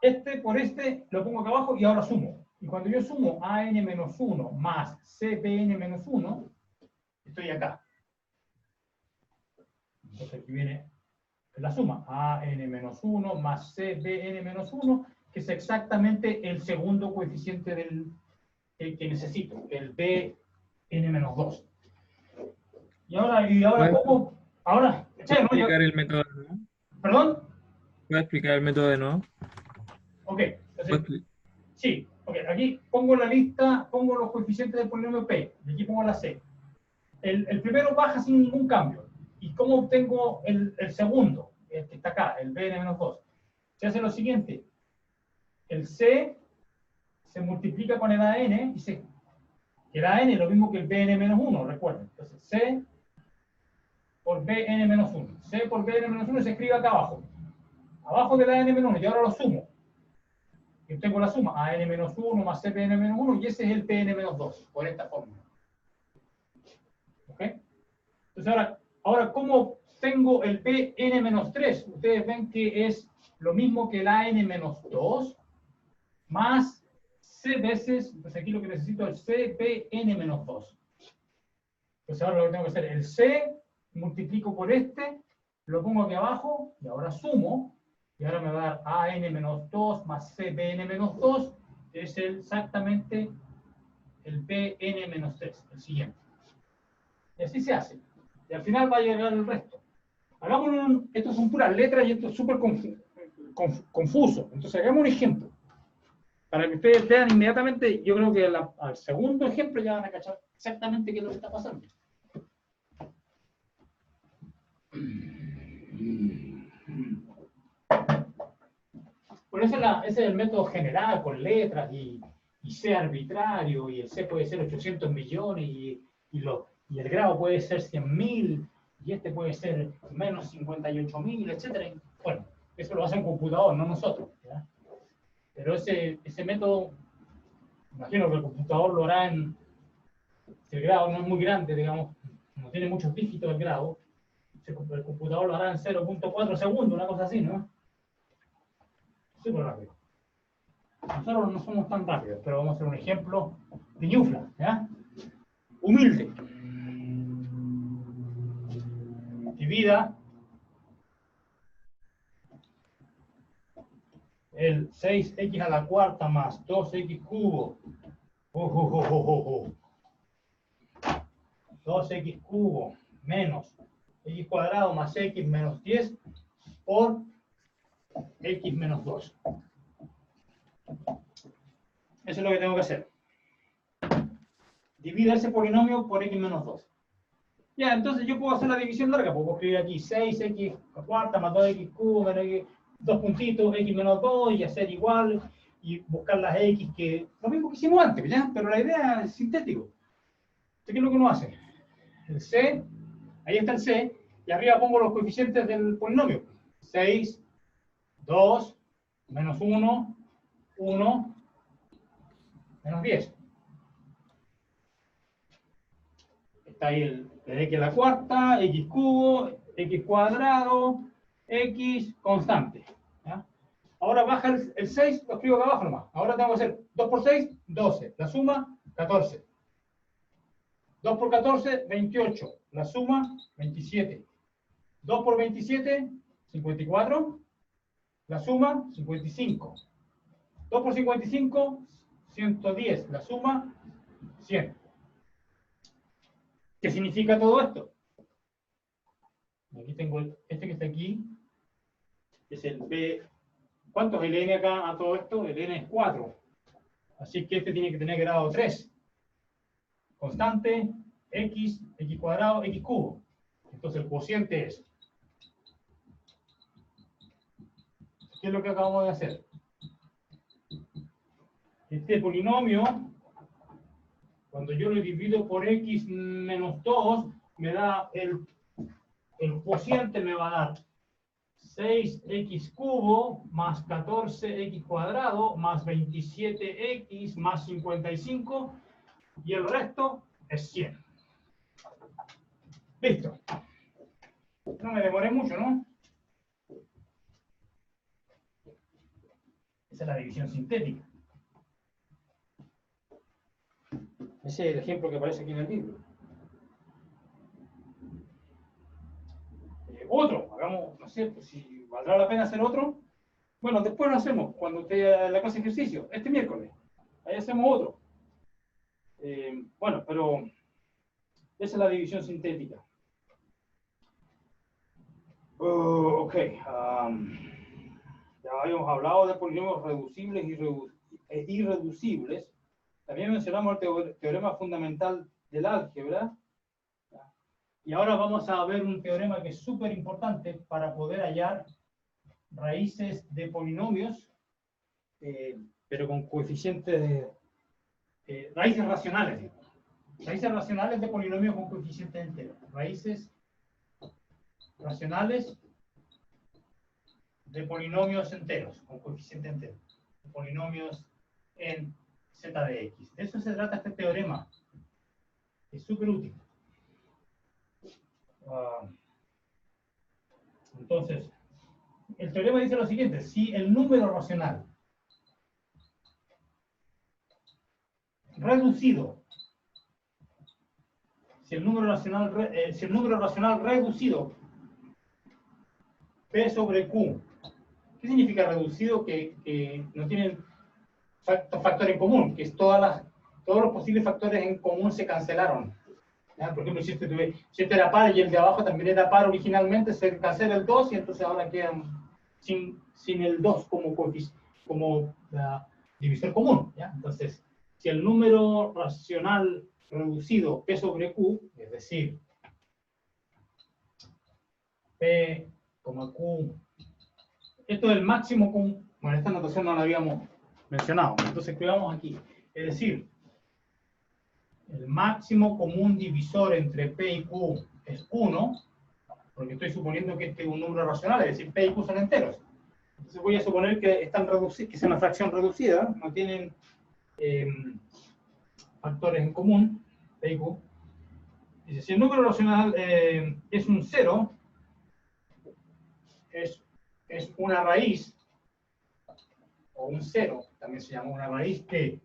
Este por este lo pongo acá abajo y ahora sumo. Y cuando yo sumo AN-1 más CPN-1, estoy acá. Entonces aquí viene la suma. AN-1 más CPN-1, que es exactamente el segundo coeficiente que necesito, el Bn-2. Y ahora ¿cómo? Ahora, ¿Puedo explicar el método de nuevo? ¿Perdón? ¿Puedo explicar el método de nuevo? Ok, entonces, sí, okay, aquí pongo la lista, pongo los coeficientes del polinomio P, y aquí pongo la C. El primero baja sin ningún cambio. ¿Y cómo obtengo el segundo? Este está acá, el Bn-2. Se hace lo siguiente. El C se multiplica con el AN, y el AN es lo mismo que el Bn-1, recuerden. Entonces, C por Bn-1. C por Bn-1 se escribe acá abajo. Abajo del AN-1, y ahora lo sumo. Y tengo la suma, AN-1 más CPN-1, y ese es el Pn-2, por esta fórmula. ¿Ok? Entonces ahora ¿cómo tengo el Pn-3? Ustedes ven que es lo mismo que el AN-2 más C veces, pues aquí lo que necesito es CPN-2. Entonces ahora lo que tengo que hacer, el C, multiplico por este, lo pongo aquí abajo, y ahora sumo, y ahora me va a dar AN menos 2 más CBN menos 2, que es exactamente el PN menos 3, el siguiente. Y así se hace. Y al final va a llegar el resto. Hagamos esto son puras letras y esto es súper confuso. Entonces hagamos un ejemplo. Para que ustedes vean inmediatamente, yo creo que al segundo ejemplo ya van a cachar exactamente qué es lo que está pasando. Por eso ese es el método general, con letras y C arbitrario, y el C puede ser 800 millones, y el grado puede ser 100.000, y este puede ser menos 58.000, etc. Bueno, eso lo hace un computador, no nosotros, ¿ya? Pero ese método, imagino que el computador lo hará si el grado no es muy grande, digamos, no tiene muchos dígitos el grado, el computador lo hará en 0.4 segundos, una cosa así, ¿no? Súper rápido. Nosotros no somos tan rápidos, pero vamos a hacer un ejemplo de ñufla, ¿ya? Humilde. Divida el 6x a la cuarta más 2x cubo. 2x cubo menos x cuadrado más x menos 10 por x menos 2. Eso es lo que tengo que hacer. Divida ese polinomio por x menos 2. Ya, entonces yo puedo hacer la división larga. Puedo escribir aquí 6x a la cuarta más 2x cubo menos x, dos puntitos, x menos 2, y hacer igual, y buscar las x que... Lo mismo que hicimos antes, ¿ya? Pero la idea es sintético. ¿Qué es lo que uno hace? El C, ahí está el C, y arriba pongo los coeficientes del polinomio. 6, 2, menos 1, 1, menos 10. Está ahí el x a la cuarta, x cubo, x cuadrado, x constante. ¿Ya? Ahora baja el 6, lo escribo acá abajo nomás. Ahora tengo que hacer 2 por 6, 12. La suma, 14. 2 por 14, 28. La suma, 27. 2 por 27, 54. La suma, 55. 2 por 55, 110. La suma, 100. ¿Qué significa todo esto? Aquí tengo este que está aquí. Es el B. ¿Cuánto es el N acá a todo esto? El N es 4. Así que este tiene que tener grado 3. Constante, x, x cuadrado, x cubo. Entonces el cociente es. ¿Qué es lo que acabamos de hacer? Este polinomio, cuando yo lo divido por x menos 2, me da el cociente me va a dar 6x cubo más 14x cuadrado más 27x más 55, y el resto es 100. Listo. No me demoré mucho, ¿no? Esa es la división sintética. Ese es el ejemplo que aparece aquí en el libro. Otro, hagamos, no sé, pues si valdrá la pena hacer otro. Bueno, después lo hacemos, cuando esté la clase de ejercicio, este miércoles. Ahí hacemos otro. Bueno, pero esa es la división sintética. Ok. Ya habíamos hablado de polinomios reducibles e irreducibles. También mencionamos el teorema fundamental del álgebra. Y ahora vamos a ver un teorema que es súper importante para poder hallar raíces de polinomios, pero con coeficientes raíces racionales. Digo. Raíces racionales de polinomios con coeficientes enteros. Raíces racionales de polinomios enteros, con coeficiente entero. Polinomios en z de x. De eso se trata este teorema. Es súper útil. Entonces, el teorema dice lo siguiente: si el número racional reducido, si el número racional reducido, P sobre Q, ¿qué significa reducido? Que no tienen factor en común, que es todos los posibles factores en común se cancelaron. ¿Ya? Por ejemplo, si este era par y el de abajo también era par originalmente, se cancela el 2 y entonces ahora quedan sin el 2 como divisor común. ¿Ya? Entonces, si el número racional reducido P sobre Q, es decir, P, Q, esto es el máximo común. Bueno, esta notación no la habíamos mencionado, entonces escribamos aquí. Es decir, el máximo común divisor entre P y Q es 1, porque estoy suponiendo que este es un número racional, es decir, P y Q son enteros. Entonces voy a suponer que están reducidos, que es una fracción reducida, no tienen factores en común, P y Q. Dice, si el número racional es un 0, es una raíz, o un 0, también se llama una raíz de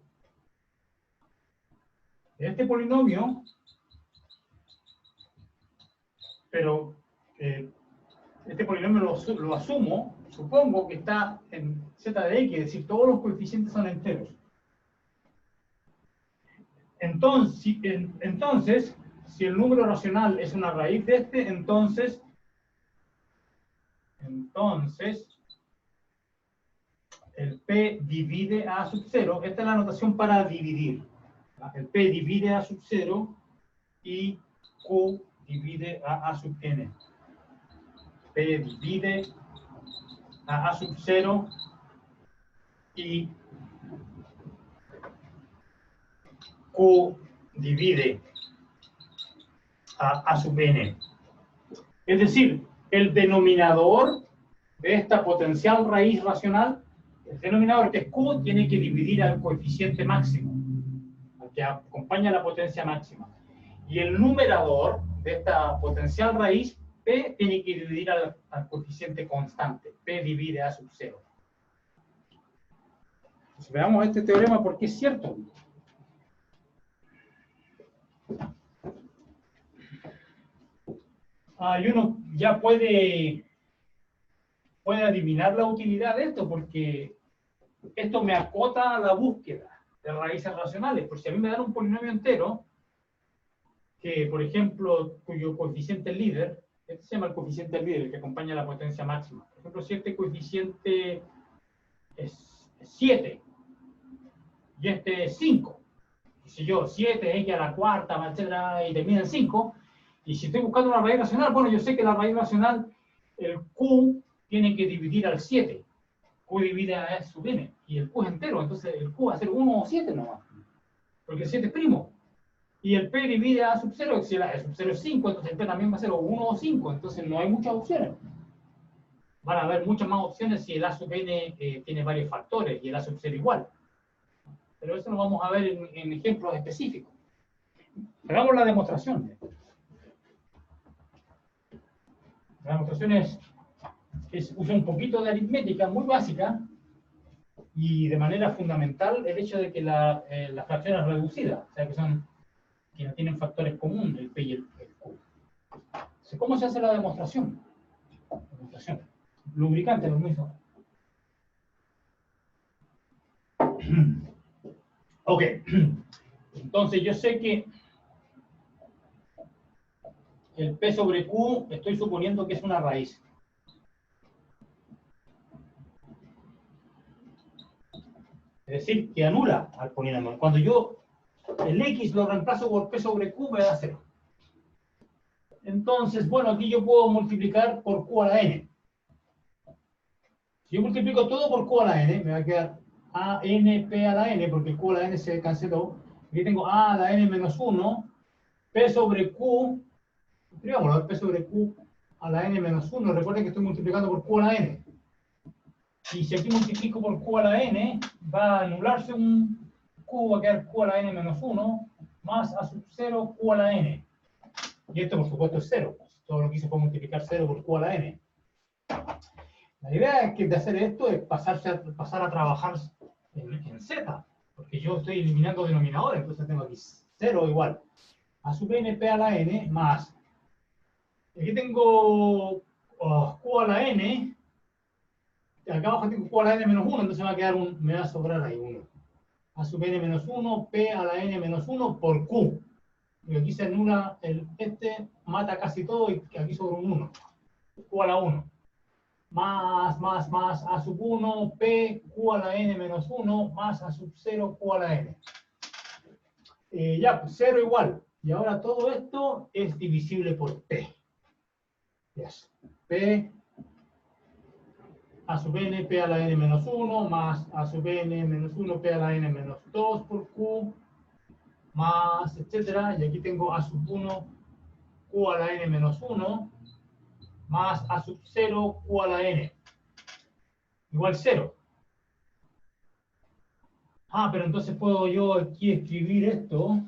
este polinomio, pero este polinomio lo asumo, supongo que está en z de x, es decir, todos los coeficientes son enteros. Entonces, si el número racional es una raíz de este, entonces el P divide a sub 0, esta es la notación para dividir. El P divide a sub 0 y Q divide a sub n. P divide a sub 0 y Q divide a sub n. Es decir, el denominador de esta potencial raíz racional, el denominador que es Q, tiene que dividir al coeficiente máximo, al que acompaña la potencia máxima. Y el numerador de esta potencial raíz, P, tiene que dividir al coeficiente constante. P divide a sub 0. Entonces, veamos este teorema porque es cierto. Y uno ya puede adivinar la utilidad de esto, porque esto me acota la búsqueda de raíces racionales. Por si a mí me dan un polinomio entero, que por ejemplo, cuyo coeficiente líder, este se llama el coeficiente líder, el que acompaña la potencia máxima. Por ejemplo, si este coeficiente es 7 y este es 5, y si yo 7, x a la cuarta, etcétera, y termina en 5, y si estoy buscando una raíz racional, bueno, yo sé que la raíz racional, el Q tiene que dividir al 7. Q divide a sub n, y el Q es entero, entonces el Q va a ser 1 o 7 nomás, porque el 7 es primo. Y el P divide a sub 0, si el sub 0 es 5, entonces el P también va a ser 1 o 5, entonces no hay muchas opciones. Van a haber muchas más opciones si el A sub n tiene varios factores, y el A sub 0 igual. Pero eso lo vamos a ver en ejemplos específicos. Hagamos la demostración. La demostración usa un poquito de aritmética muy básica y de manera fundamental el hecho de que la fracción es reducida, o sea que no tienen factores comunes, el P y el Q. Entonces, ¿cómo se hace la demostración? Lubricante, lo mismo. Ok, entonces yo sé que el P sobre Q estoy suponiendo que es una raíz. Es decir, que anula al polinomio. Cuando yo el X lo reemplazo por P sobre Q, me da 0. Entonces, bueno, aquí yo puedo multiplicar por Q a la N. Si yo multiplico todo por Q a la N, me va a quedar A, N, P a la N, porque el Q a la N se canceló. Aquí tengo A a la N menos 1, P sobre Q, escribámoslo, P sobre Q a la N menos 1. Recuerden que estoy multiplicando por Q a la N. Y si aquí multiplico por Q a la N, va a anularse un Q, va a quedar Q a la N menos 1, más A sub 0 Q a la N. Y esto, por supuesto, es 0. Todo lo que hice fue multiplicar 0 por Q a la N. La idea de hacer esto es pasar a trabajar en Z, porque yo estoy eliminando denominadores, entonces tengo aquí 0 igual A sub n, p a la n, más. Aquí tengo q a la n. Acá abajo tengo q a la n menos 1, entonces me va a sobrar ahí 1. A sub n menos 1, p a la n menos 1 por q. Y aquí se anula mata casi todo y aquí sobra un 1. Q a la 1. Más, a sub 1, p, q a la n menos 1, más a sub 0, q a la n. Ya, pues 0 igual. Y ahora todo esto es divisible por p. Yes. P a sub n, p a la n menos 1, más a sub n menos 1, p a la n menos 2 por q, más, etcétera. Y aquí tengo a sub 1, q a la n menos 1, más a sub 0, q a la n. Igual 0. Pero entonces puedo yo aquí escribir esto.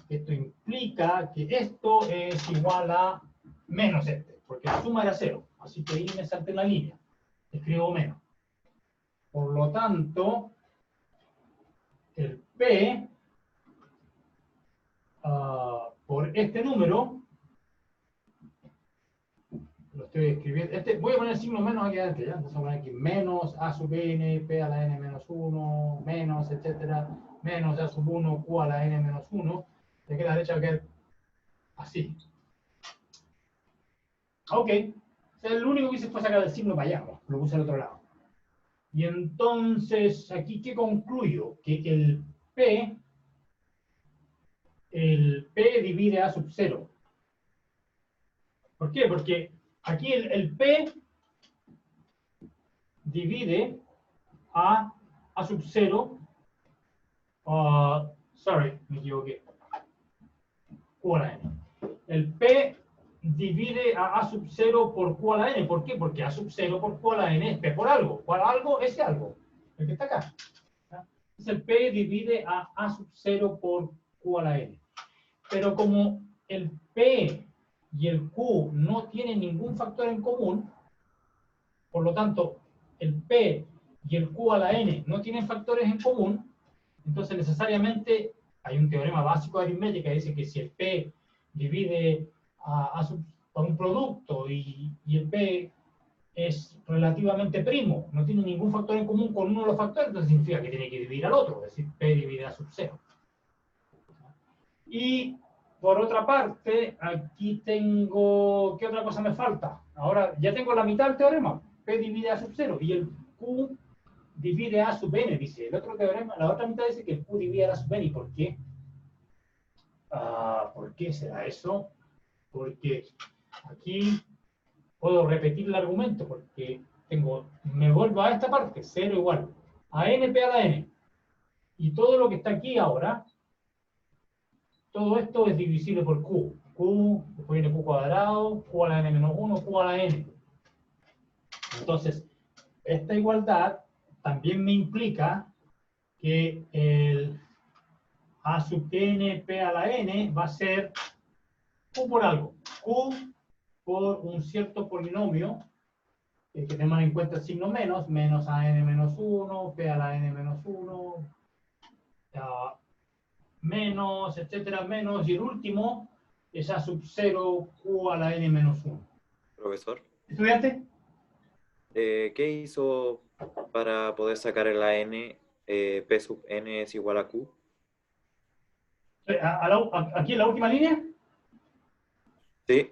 Esto implica que esto es igual a menos porque la suma era 0. Así que ahí me salté la línea. Escribo menos. Por lo tanto, el P por este número, lo estoy escribiendo, voy a poner el signo menos aquí adelante, ¿ya? Entonces voy a poner aquí menos a sub n, p a la n menos 1, menos, etcétera, menos a sub 1, q a la n menos 1, y aquí a la derecha va a quedar así. Ok, o sea, lo único que hice fue sacar el signo para allá, lo puse al otro lado. Y entonces, aquí, ¿qué concluyo? Que el P divide a sub 0. ¿Por qué? Porque aquí el P divide a sub 0. Sorry, me equivoqué. Q a la n. El P divide a sub 0 por q a la n. ¿Por qué? Porque a sub 0 por q a la n es p por algo. ¿Cuál algo? Ese algo. El que está acá. Entonces el P divide a sub 0 por q a la n. Pero como el P y el Q no tienen ningún factor en común, por lo tanto, el P y el Q a la n no tienen factores en común, entonces necesariamente hay un teorema básico de aritmética que dice que si el P divide a un producto y el P es relativamente primo, no tiene ningún factor en común con uno de los factores, entonces significa que tiene que dividir al otro, es decir, P divide a sub 0. Y por otra parte, aquí tengo, ¿qué otra cosa me falta? Ahora ya tengo la mitad del teorema, P divide a sub 0 y el Q divide a sub n, dice. El otro teorema, la otra mitad dice que el Q divide a sub n. ¿Y por qué? ¿Por qué será eso? Porque aquí puedo repetir el argumento, porque me vuelvo a esta parte, 0 igual a n p a la n. Y todo lo que está aquí ahora, todo esto es divisible por q. Q, después viene q cuadrado, q a la n menos 1, q a la n. Entonces, esta igualdad también me implica que el a sub n p a la n va a ser q por algo. Q por un cierto polinomio, que tenemos en cuenta el signo menos, menos a n menos 1, p a la n menos 1, menos, etcétera, menos, y el último es a sub 0, q a la n menos 1. Profesor, ¿Estudiante? ¿qué hizo para poder sacar el n? P sub n es igual a q. ¿Aquí en la última línea? Sí.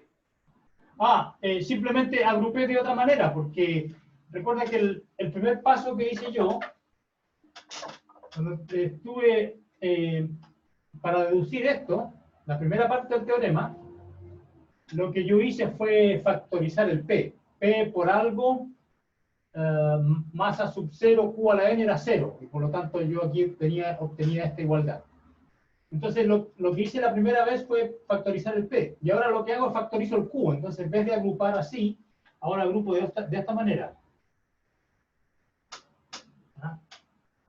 Simplemente agrupé de otra manera, porque recuerda que el primer paso que hice yo, cuando estuve para deducir esto, la primera parte del teorema, lo que yo hice fue factorizar el P. P por algo más a sub 0 q a la n era 0, y por lo tanto yo aquí obtenía esta igualdad. Entonces lo que hice la primera vez fue factorizar el P, y ahora lo que hago es factorizo el Q. Entonces en vez de agrupar así, ahora agrupo de esta manera.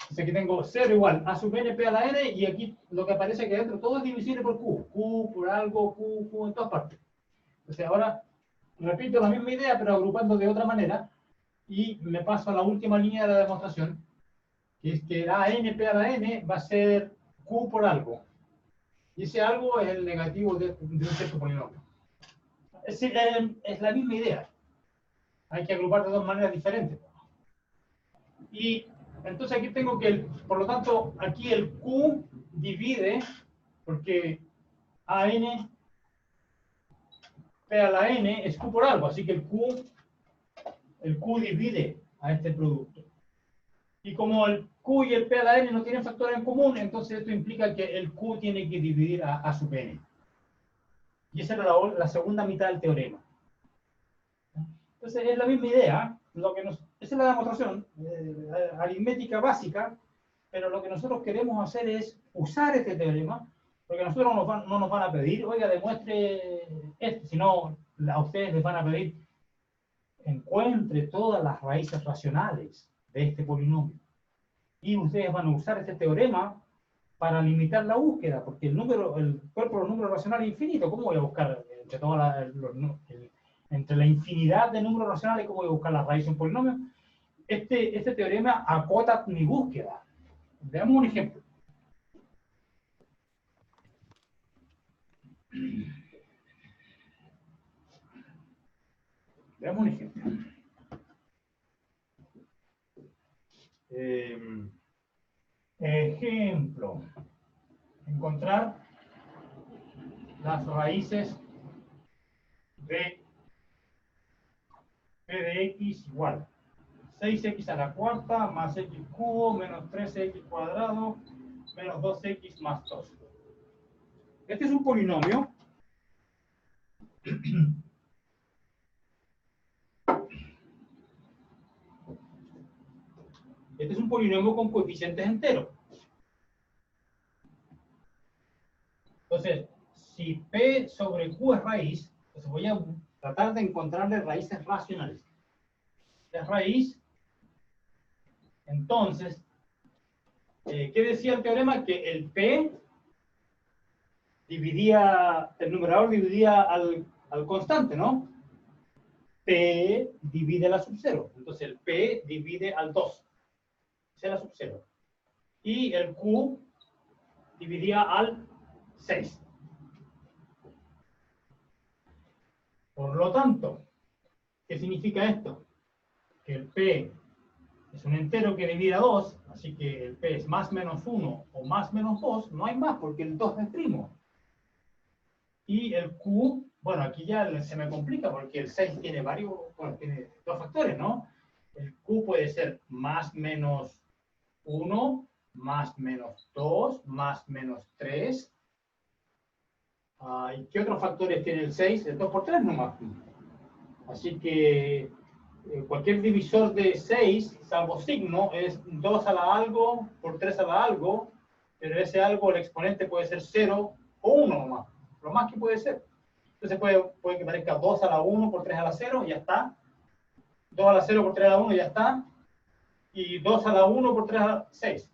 Entonces aquí tengo 0 igual a sub n p a la n, y aquí lo que aparece aquí adentro todo es divisible por Q. Q por algo, Q en todas partes. Entonces ahora repito la misma idea, pero agrupando de otra manera, y me paso a la última línea de la demostración, que es que a n p a la n va a ser Q por algo. Y ese algo es el negativo de un cierto polinomio. Es decir, es la misma idea. Hay que agrupar de dos maneras diferentes. Y entonces aquí tengo que, por lo tanto, aquí el Q divide, porque AN, P a la N es Q por algo, así que el Q divide a este producto. Y como el Q y el P a la N no tienen factores en común, entonces esto implica que el Q tiene que dividir a su N. Y esa era la segunda mitad del teorema. Entonces es la misma idea, esa es la demostración aritmética básica, pero lo que nosotros queremos hacer es usar este teorema, porque a nosotros no nos van a pedir, oiga, demuestre esto, sino a ustedes les van a pedir, encuentre todas las raíces racionales de este polinomio. Y ustedes van a usar este teorema para limitar la búsqueda, porque el cuerpo de los números racionales es infinito. ¿Cómo voy a buscar entre la infinidad de números racionales, cómo voy a buscar la raíz de un polinomio? Este teorema acota mi búsqueda. Veamos un ejemplo. Veamos un ejemplo. Ejemplo. Encontrar las raíces de P de X igual 6x a la cuarta más x cubo menos 13x cuadrado menos 2x más 2. Este es un polinomio con coeficientes enteros. Entonces, si P sobre Q es raíz, entonces voy a tratar de encontrarle raíces racionales. Es raíz, entonces, ¿qué decía el teorema? Que el P el numerador dividía al constante, ¿no? P divide la sub 0. Entonces el P divide al 2. Esa es la sub 0. Y el Q dividía al 6. Por lo tanto, ¿qué significa esto? Que el P es un entero que divide a 2, así que el P es más menos 1 o más menos 2, no hay más porque el 2 es primo. Y el Q, bueno, aquí ya se me complica porque el 6 tiene tiene dos factores, ¿no? El Q puede ser más menos 1, más menos 2, más menos 3. ¿Y qué otros factores tiene el 6? El 2 por 3 nomás. Así que cualquier divisor de 6, salvo signo, es 2 a la algo por 3 a la algo, pero ese algo, el exponente puede ser 0 o 1 nomás, lo más que puede ser. Entonces puede que parezca 2 a la 1 por 3 a la 0, y ya está. 2 a la 0 por 3 a la 1, ya está. Y 2 a la 1 por 3 a la 6.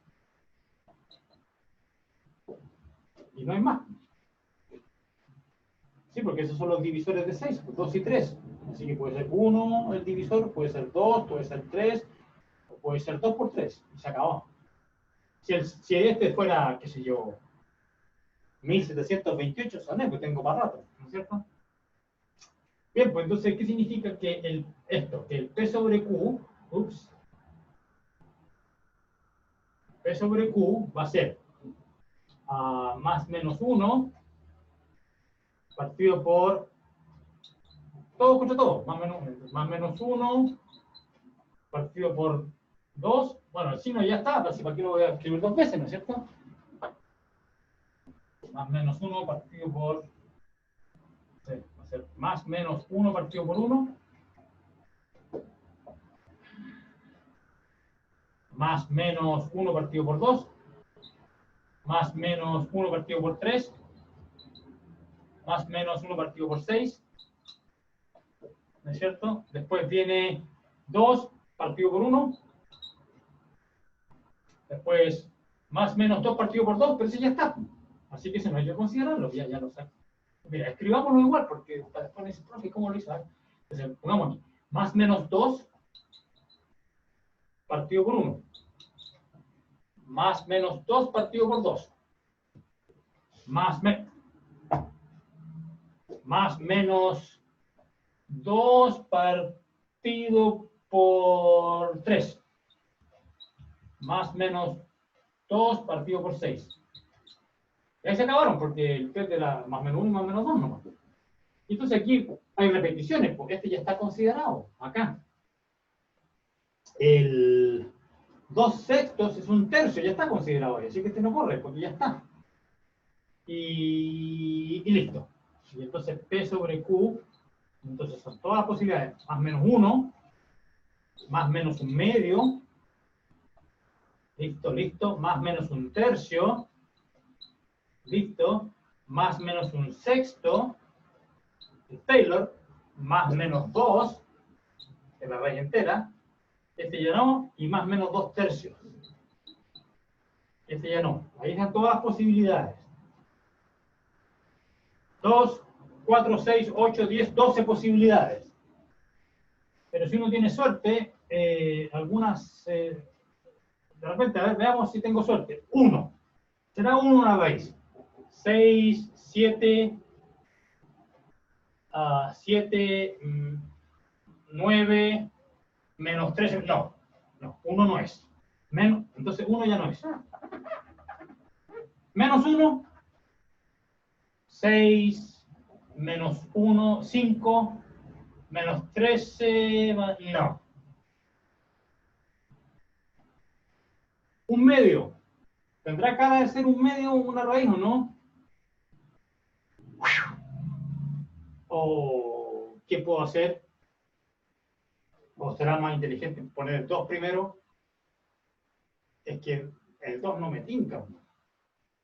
Y no hay más. Sí, porque esos son los divisores de 6, 2 y 3. Así que puede ser 1 el divisor, puede ser 2, puede ser 3, o puede ser 2 por 3. Y se acabó. Si este fuera, qué sé yo, 1728 sones, pues tengo para rato, ¿no es cierto? Bien, pues entonces, ¿qué significa que que el P sobre Q, P sobre Q va a ser más menos 1 partido por todo contra todo, más menos 1 partido por 2, bueno, el signo ya está, así para qué lo voy a escribir dos veces, ¿no es cierto? Más menos 1 partido por, va a ser más menos 1 partido por 1, más menos 1 partido por 2, más menos 1 partido por 3, más menos 1 partido por 6, ¿no es cierto? Después viene 2 partido por 1, después más menos 2 partido por 2, pero ese ya está. Así que ese no hay que considerarlo, ya lo saco. Mira, escribámoslo igual, porque para después me dice, profe, ¿cómo lo hizo? Entonces, pongamos aquí, más menos 2 partido por 1, más menos 2 partido por 2, más menos 2 partido por 3. Más menos 2 partido por 6. Y ahí se acabaron, porque el test era más menos 1 y más menos 2 nomás. Entonces aquí hay repeticiones, porque este ya está considerado acá. El 2/6 es 1/3, ya está considerado ahí, así que este no corre, porque ya está. Y listo. Y entonces P sobre Q, entonces son todas las posibilidades, más menos 1, más menos 1/2, listo, listo, más menos 1/3, listo, más menos 1/6, el Taylor, más menos 2, que es la raíz entera, este ya no, y más menos 2/3. Este ya no. Ahí están todas las posibilidades. 2, 4, 6, 8, 10, 12 posibilidades. Pero si uno tiene suerte, algunas, de repente, a ver, veamos si tengo suerte. 1. Será 1 una raíz. 6, 7, 7, 9, menos 13. No, 1 no es. Entonces 1 ya no es. Menos 1, 6, menos 1, 5, menos 13, no. 1/2. ¿Tendrá cara de ser 1/2 una raíz o no? ¿O qué puedo hacer? ¿O será más inteligente poner el 2 primero? Es que el 2 no me tinca.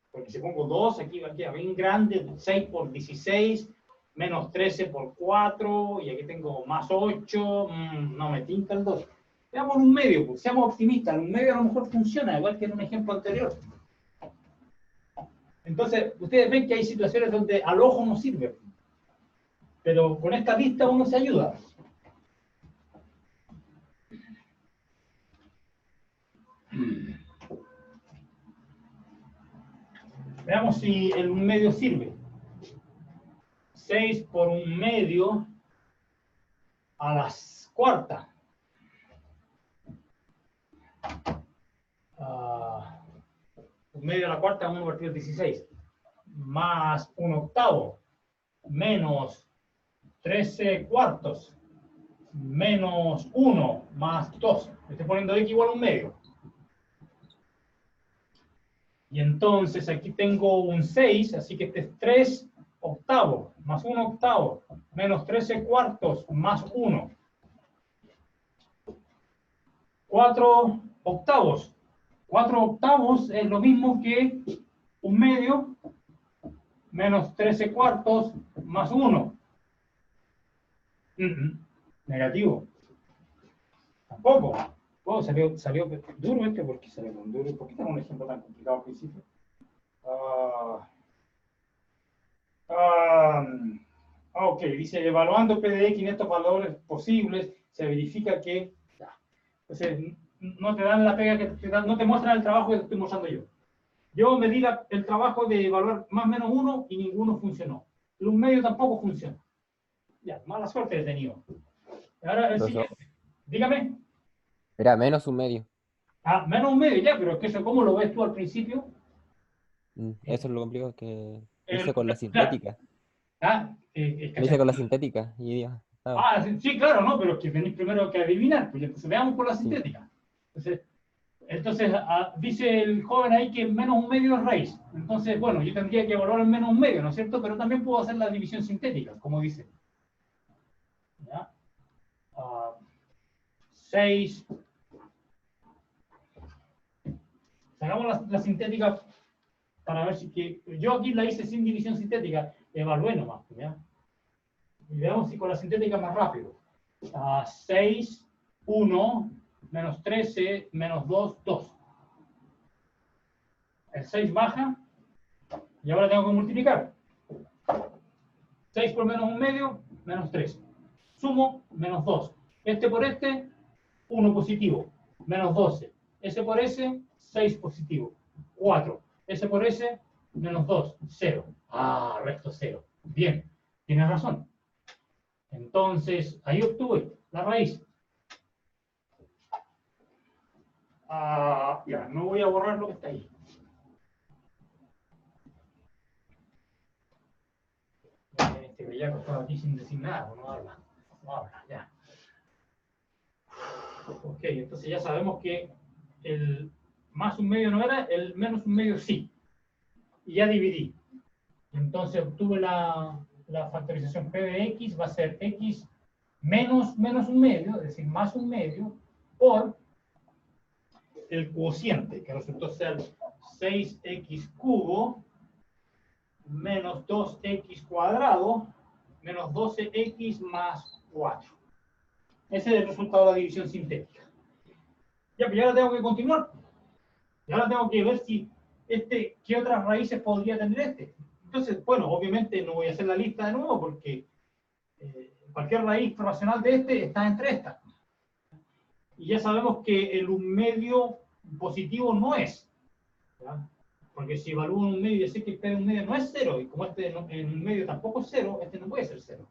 Porque si pongo 2, aquí va a quedar bien grande, 6 por 16, menos 13 por 4, y aquí tengo más 8, no me tinca el 2. Veamos 1/2, pues, seamos optimistas, 1/2 a lo mejor funciona, igual que en un ejemplo anterior. Entonces, ustedes ven que hay situaciones donde al ojo no sirve, pero con esta lista uno se ayuda. Veamos si el 1/2 sirve. 6 por 1/2 a la cuarta. 1/2 a la cuarta, 1 partido 16. Más 1/8. Menos 13 cuartos. Menos 1 más 2. Estoy poniendo x igual a 1/2. Y entonces aquí tengo un 6, así que este es 3 octavos, más 1 octavo, menos 13 cuartos, más 1. 4 octavos. 4 octavos es lo mismo que 1/2, menos 13 cuartos, más 1. Negativo. Tampoco. Oh, salió duro este, ¿por qué salió tan duro? ¿Por qué tengo un ejemplo tan complicado al principio? Ok, dice, evaluando P de X en estos valores posibles, se verifica que... Entonces, no te dan la pega que te dan, no te muestran el trabajo que te estoy mostrando yo. Yo me di el trabajo de evaluar más o menos 1 y ninguno funcionó. El 1/2 tampoco funciona. Ya, mala suerte he tenido. Ahora el siguiente. Dígame. Era menos 1/2. Menos 1/2, ya, pero es que eso, ¿cómo lo ves tú al principio? Eso es lo complicado, que El- hice con la sintética. Lo hice con la sintética. Y ya, Sí, claro, no, pero es que tenéis primero que adivinar, pues entonces veamos por la Sí. sintética. Entonces dice el joven ahí que menos 1/2 es raíz. Entonces, bueno, yo tendría que evaluar el menos 1/2, ¿no es cierto? Pero también puedo hacer la división sintética, como dice. ¿Ya? 6. Sacamos la sintética para ver si que... Yo aquí la hice sin división sintética, evalué nomás, ¿ya? Y veamos si con la sintética es más rápido. 6, 1, menos 13, menos 2, 2. El 6 baja y ahora tengo que multiplicar. 6 por menos 1/2, menos 3. Sumo, menos 2. Este por este, 1 positivo, menos 12. Ese por ese, 6 positivo, 4. Ese por ese, menos 2, 0. Ah, resto 0. Bien, tienes razón. Entonces, ahí obtuve la raíz. Ah, ya, no voy a borrar lo que está ahí. Este bellaco estaba aquí sin decir nada, no habla. No habla, ya. Ok, entonces ya sabemos que el más un medio no era, el menos un medio sí. Y ya dividí. Entonces obtuve la factorización P de X, va a ser X menos un medio, es decir, más un medio, por el cociente, que resultó ser 6x cubo menos 2x cuadrado menos 12x más 4. Ese es el resultado de la división sintética. Ya, pero ya ahora tengo que continuar. Y ahora tengo que ver si qué otras raíces podría tener este. Entonces, bueno, obviamente no voy a hacer la lista de nuevo porque cualquier raíz racional de este está entre estas. Y ya sabemos que el un medio positivo no es. ¿Ya? Porque si evalúo un medio y sé que este de un medio no es 0, y como este en un medio tampoco es 0, este no puede ser 0.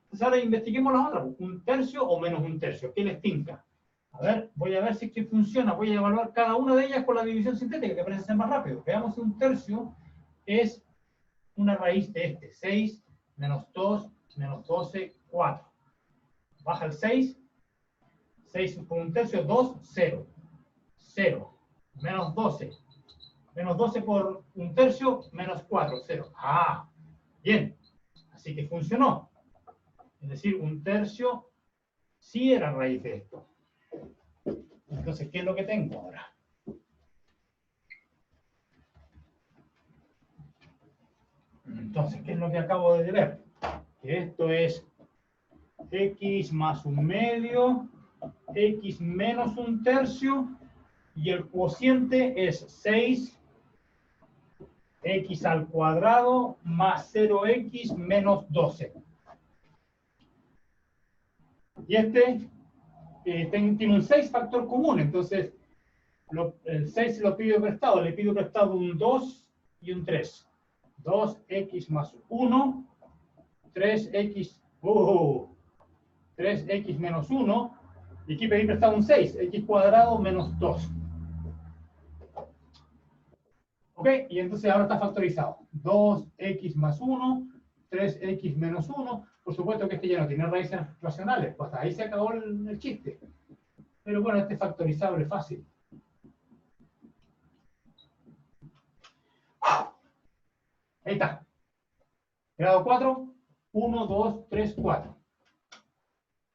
Entonces ahora investiguemos las otras. Un tercio o menos un tercio. ¿Qué les tinca? A ver, voy a ver si es que funciona. Voy a evaluar cada una de ellas con la división sintética, que parece ser más rápido. Veamos si un tercio es una raíz de este. 6 menos 2 menos 12, 4. Baja el 6. 6 por un tercio, 2, 0. 0. Menos 12. Menos 12 por un tercio, menos 4, 0. Ah, bien. Así que funcionó. Es decir, un tercio sí era raíz de esto. Entonces, ¿qué es lo que tengo ahora? Entonces, ¿qué es lo que acabo de ver? Que esto es x más un medio, x menos un tercio, y el cociente es 6 x al cuadrado más 0x menos 12. Y este tiene un 6 factor común, entonces el 6 lo pido prestado, le pido prestado un 2 y un 3. 2x más 1, 3x, 3x menos 1, y aquí pedí prestado un 6, x cuadrado menos 2. ¿Ok? Y entonces ahora está factorizado. 2x más 1, 3x menos 1. Por supuesto que este ya no tiene raíces racionales, pues hasta ahí se acabó el chiste. Pero bueno, este es factorizable fácil. Ahí está. Grado 4, 1, 2, 3, 4.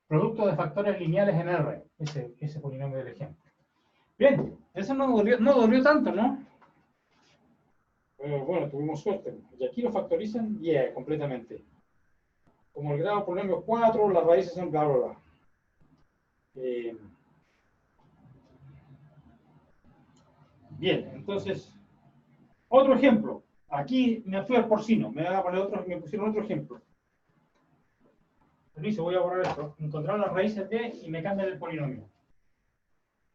Producto de factores lineales en R. Ese polinomio del ejemplo. Bien, eso no dolió tanto, ¿no? Bueno, tuvimos suerte. Y aquí lo factorizan, completamente. Como el grado polinomio 4, las raíces son bla, bla, bla. Bien, entonces, otro ejemplo. Aquí me fui al porcino, me pusieron otro ejemplo. Permiso, voy a borrar esto. Encontrar las raíces de y me cambian el polinomio.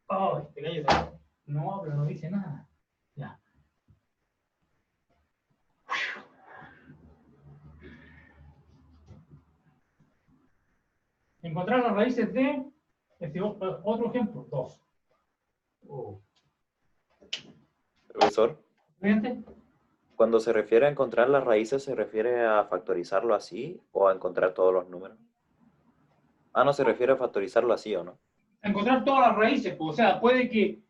Oh, este gallo no habla, no dice nada. Ya. Encontrar las raíces de, otro ejemplo, 2. Profesor, ¿Estudiante? cuando se refiere a encontrar las raíces, ¿se refiere a factorizarlo así o a encontrar todos los números? Ah, no, se refiere a factorizarlo así, ¿o no? Encontrar todas las raíces, pues, o sea, puede que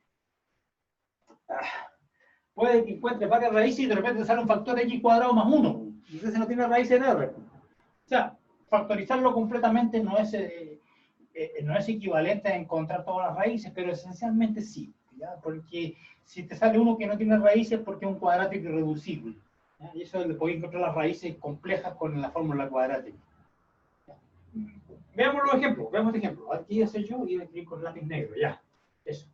encuentres varias raíces y de repente sale un factor x cuadrado más 1. Y entonces no tiene raíz en R. O sea, factorizarlo completamente no es equivalente a encontrar todas las raíces, pero esencialmente sí. ¿Ya? Porque si te sale uno que no tiene raíces, porque es un cuadrático irreducible. ¿Ya? Y eso le podéis encontrar las raíces complejas con la fórmula cuadrática. ¿Ya? Veamos los ejemplos. Veamos este ejemplo. Aquí hace yo y aquí con lápiz negro. Ya. Eso.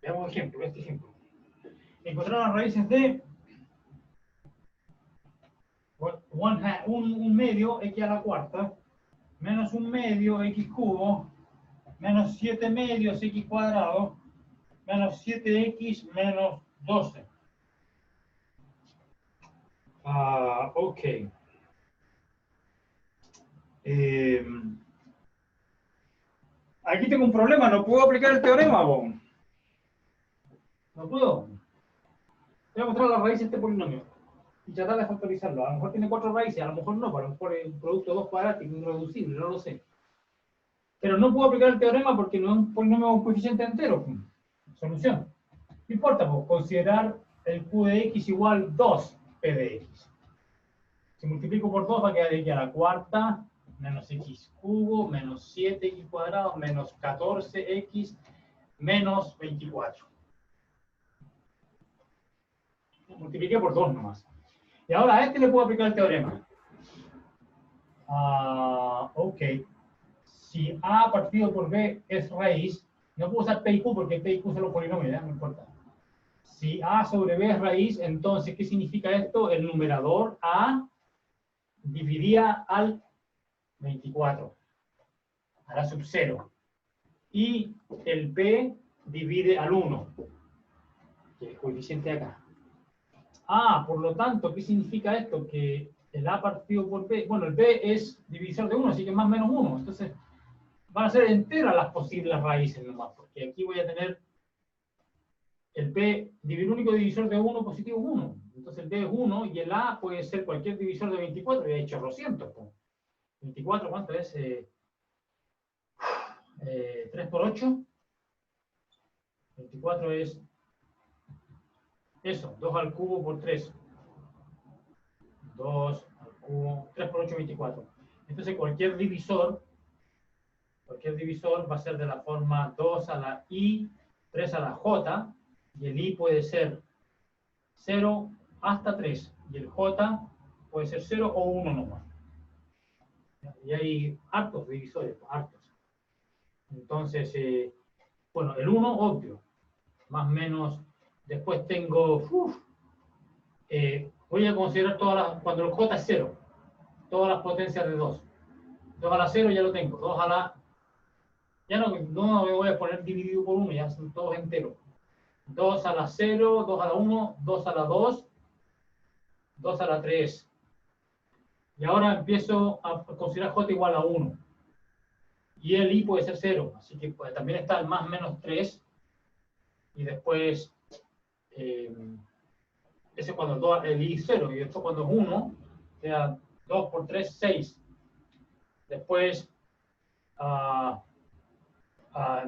Veamos ejemplo. Este ejemplo. Encontrar las raíces de un medio x a la cuarta menos un medio x cubo menos 7 medios x cuadrado menos 7x menos 12. Ok. Aquí tengo un problema, no puedo aplicar el teorema, Bon. No puedo. Voy a mostrar las raíces de este polinomio y tratar de factorizarlo. A lo mejor tiene 4 raíces, a lo mejor no, a lo mejor es un producto de 2 cuadráticos irreducible, no lo sé. Pero no puedo aplicar el teorema porque no es un polinomio con coeficiente entero. Solución. No importa, pues, considerar el q de x igual 2 p de x. Si multiplico por 2 va a quedar x a la cuarta menos x cubo menos 7x cuadrado menos 14x menos 24. Multipliqué por 2 nomás. Y ahora a este le puedo aplicar el teorema. Ok. Si a partido por b es raíz, no puedo usar p y q porque p y q son los polinomios, ¿ya? No importa. Si a sobre b es raíz, entonces, ¿qué significa esto? El numerador a dividía al 24, a la sub 0. Y el p divide al 1, que es el coeficiente de acá. Por lo tanto, ¿qué significa esto? Que el a partido por b, bueno, el b es divisor de 1, así que más o menos 1. Entonces, van a ser enteras las posibles raíces nomás, porque aquí voy a tener el p, el único divisor de 1 positivo es 1. Entonces el b es 1 y el a puede ser cualquier divisor de 24, ya he hecho 200. 24, ¿cuánto es? 3 por 8. 24 es eso, 2 al cubo por 3. 2 al cubo, 3 por 8, 24. Entonces cualquier divisor va a ser de la forma 2 a la i, 3 a la j, y el i puede ser 0 hasta 3, y el j puede ser 0 o 1 nomás. Y hay hartos divisores, hartos. Entonces, bueno, el 1, obvio, más o menos. Después tengo, voy a considerar cuando el j es 0, todas las potencias de 2. 2 a la 0 ya lo tengo, 2 a la... Ya no me voy a poner dividido por 1, ya son todos enteros. 2 a la 0, 2 a la 1, 2 a la 2, 2 a la 3. Y ahora empiezo a considerar j igual a 1. Y el i puede ser 0, así que pues, también está el más menos 3. Y después, ese cuando el i es 0, y después cuando es 1, o sea, 2 por 3, 6. Después,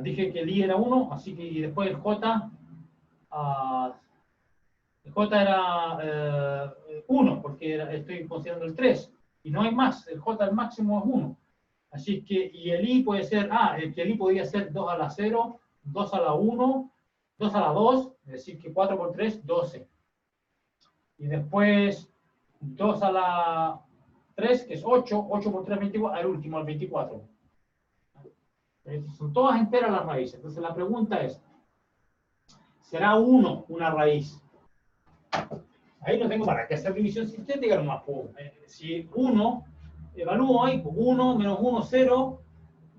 dije que el i era 1, así que y después el j era 1, porque estoy considerando el 3, y no hay más, el j al máximo es 1. Así que, y el i puede ser, el i podría ser 2 a la 0, 2 a la 1, 2 a la 2, es decir que 4 por 3, 12. Y después 2 a la 3, que es 8, 8 por 3, 24, al último, al 24. Son todas enteras las raíces. Entonces la pregunta es, ¿será 1 una raíz? Ahí no tengo para qué hacer división sintética nomás. Si 1, evalúo ahí, 1, menos 1, 0,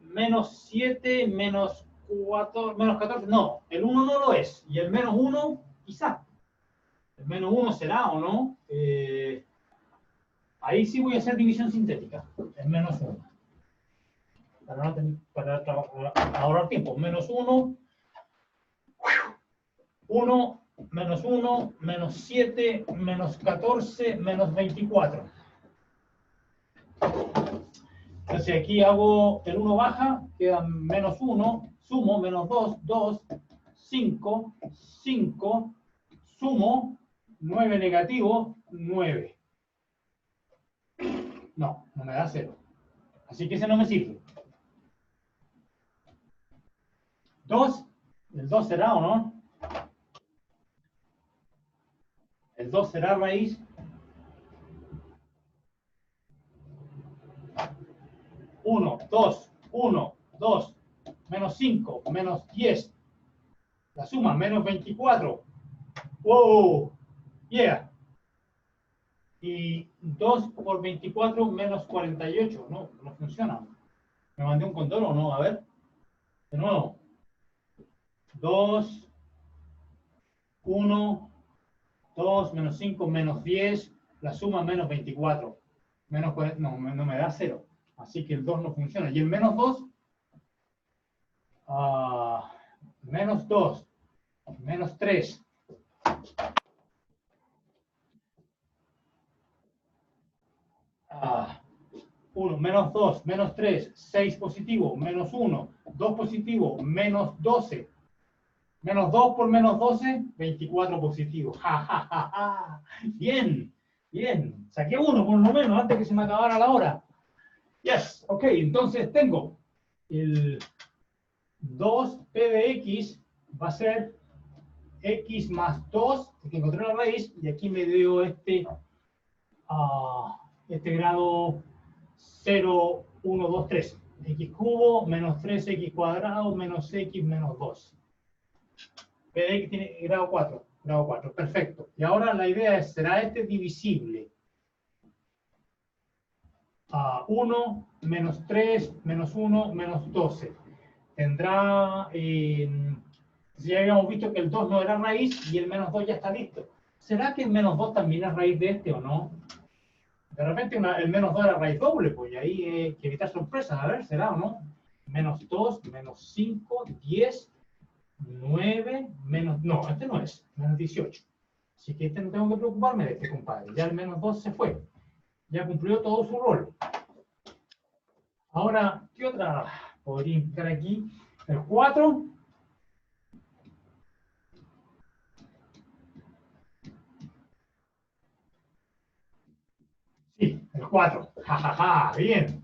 menos 7, menos 4, menos 14, no, el 1 no lo es, y el menos 1, quizá. El menos 1 será o no. Ahí sí voy a hacer división sintética, el menos 1. Para ahorrar tiempo, menos 1, 1, menos 1, menos 7, menos 14, menos 24. Entonces aquí hago el 1 baja, queda menos 1, sumo, menos 2, 2, 5, 5, sumo, 9 negativo, 9. No me da 0. Así que ese no me sirve. 2, el 2 será o no. El 2 será raíz. 1, 2, 1, 2, menos 5, menos 10. La suma, menos 24. ¡Wow! ¡Yeah! Y 2 por 24 menos 48. No funciona. ¿Me mandé un condoro o no? A ver. De nuevo. 2, 1, 2, menos 5, menos 10, la suma menos 24. Menos 40, no me da 0. Así que el 2 no funciona. Y el menos 2, menos 2, menos 3. Uno, menos 2, menos 3, 6 positivo, menos 1, 2 positivo, menos 12. Menos 2 por menos 12, 24 positivo. ¡Ja, ja, ja, ja! Bien, bien. Saqué uno por lo menos antes que se me acabara la hora. Yes, ok, entonces tengo el 2p de x va a ser x más 2, porque encontré la raíz, y aquí me dio este grado 0, 1, 2, 3. X cubo menos 3x cuadrado menos x menos 2. P de x tiene grado 4. Grado 4, perfecto. Y ahora la idea es, ¿será este divisible? 1 menos 3 menos 1 menos 12. Tendrá, ya habíamos visto que el 2 no era raíz y el menos 2 ya está listo. ¿Será que el menos 2 también es raíz de este o no? De repente el menos 2 era raíz doble, pues y ahí hay que evitar sorpresas. A ver, ¿será o no? Menos 2, menos 5, 10, 9, menos... No, este no es, menos 18. Así que este no tengo que preocuparme de este, compadre. Ya el menos 2 se fue. Ya cumplió todo su rol. Ahora, ¿qué otra podría implicar aquí? El 4. Sí, el 4. Ja, ja, ja, bien.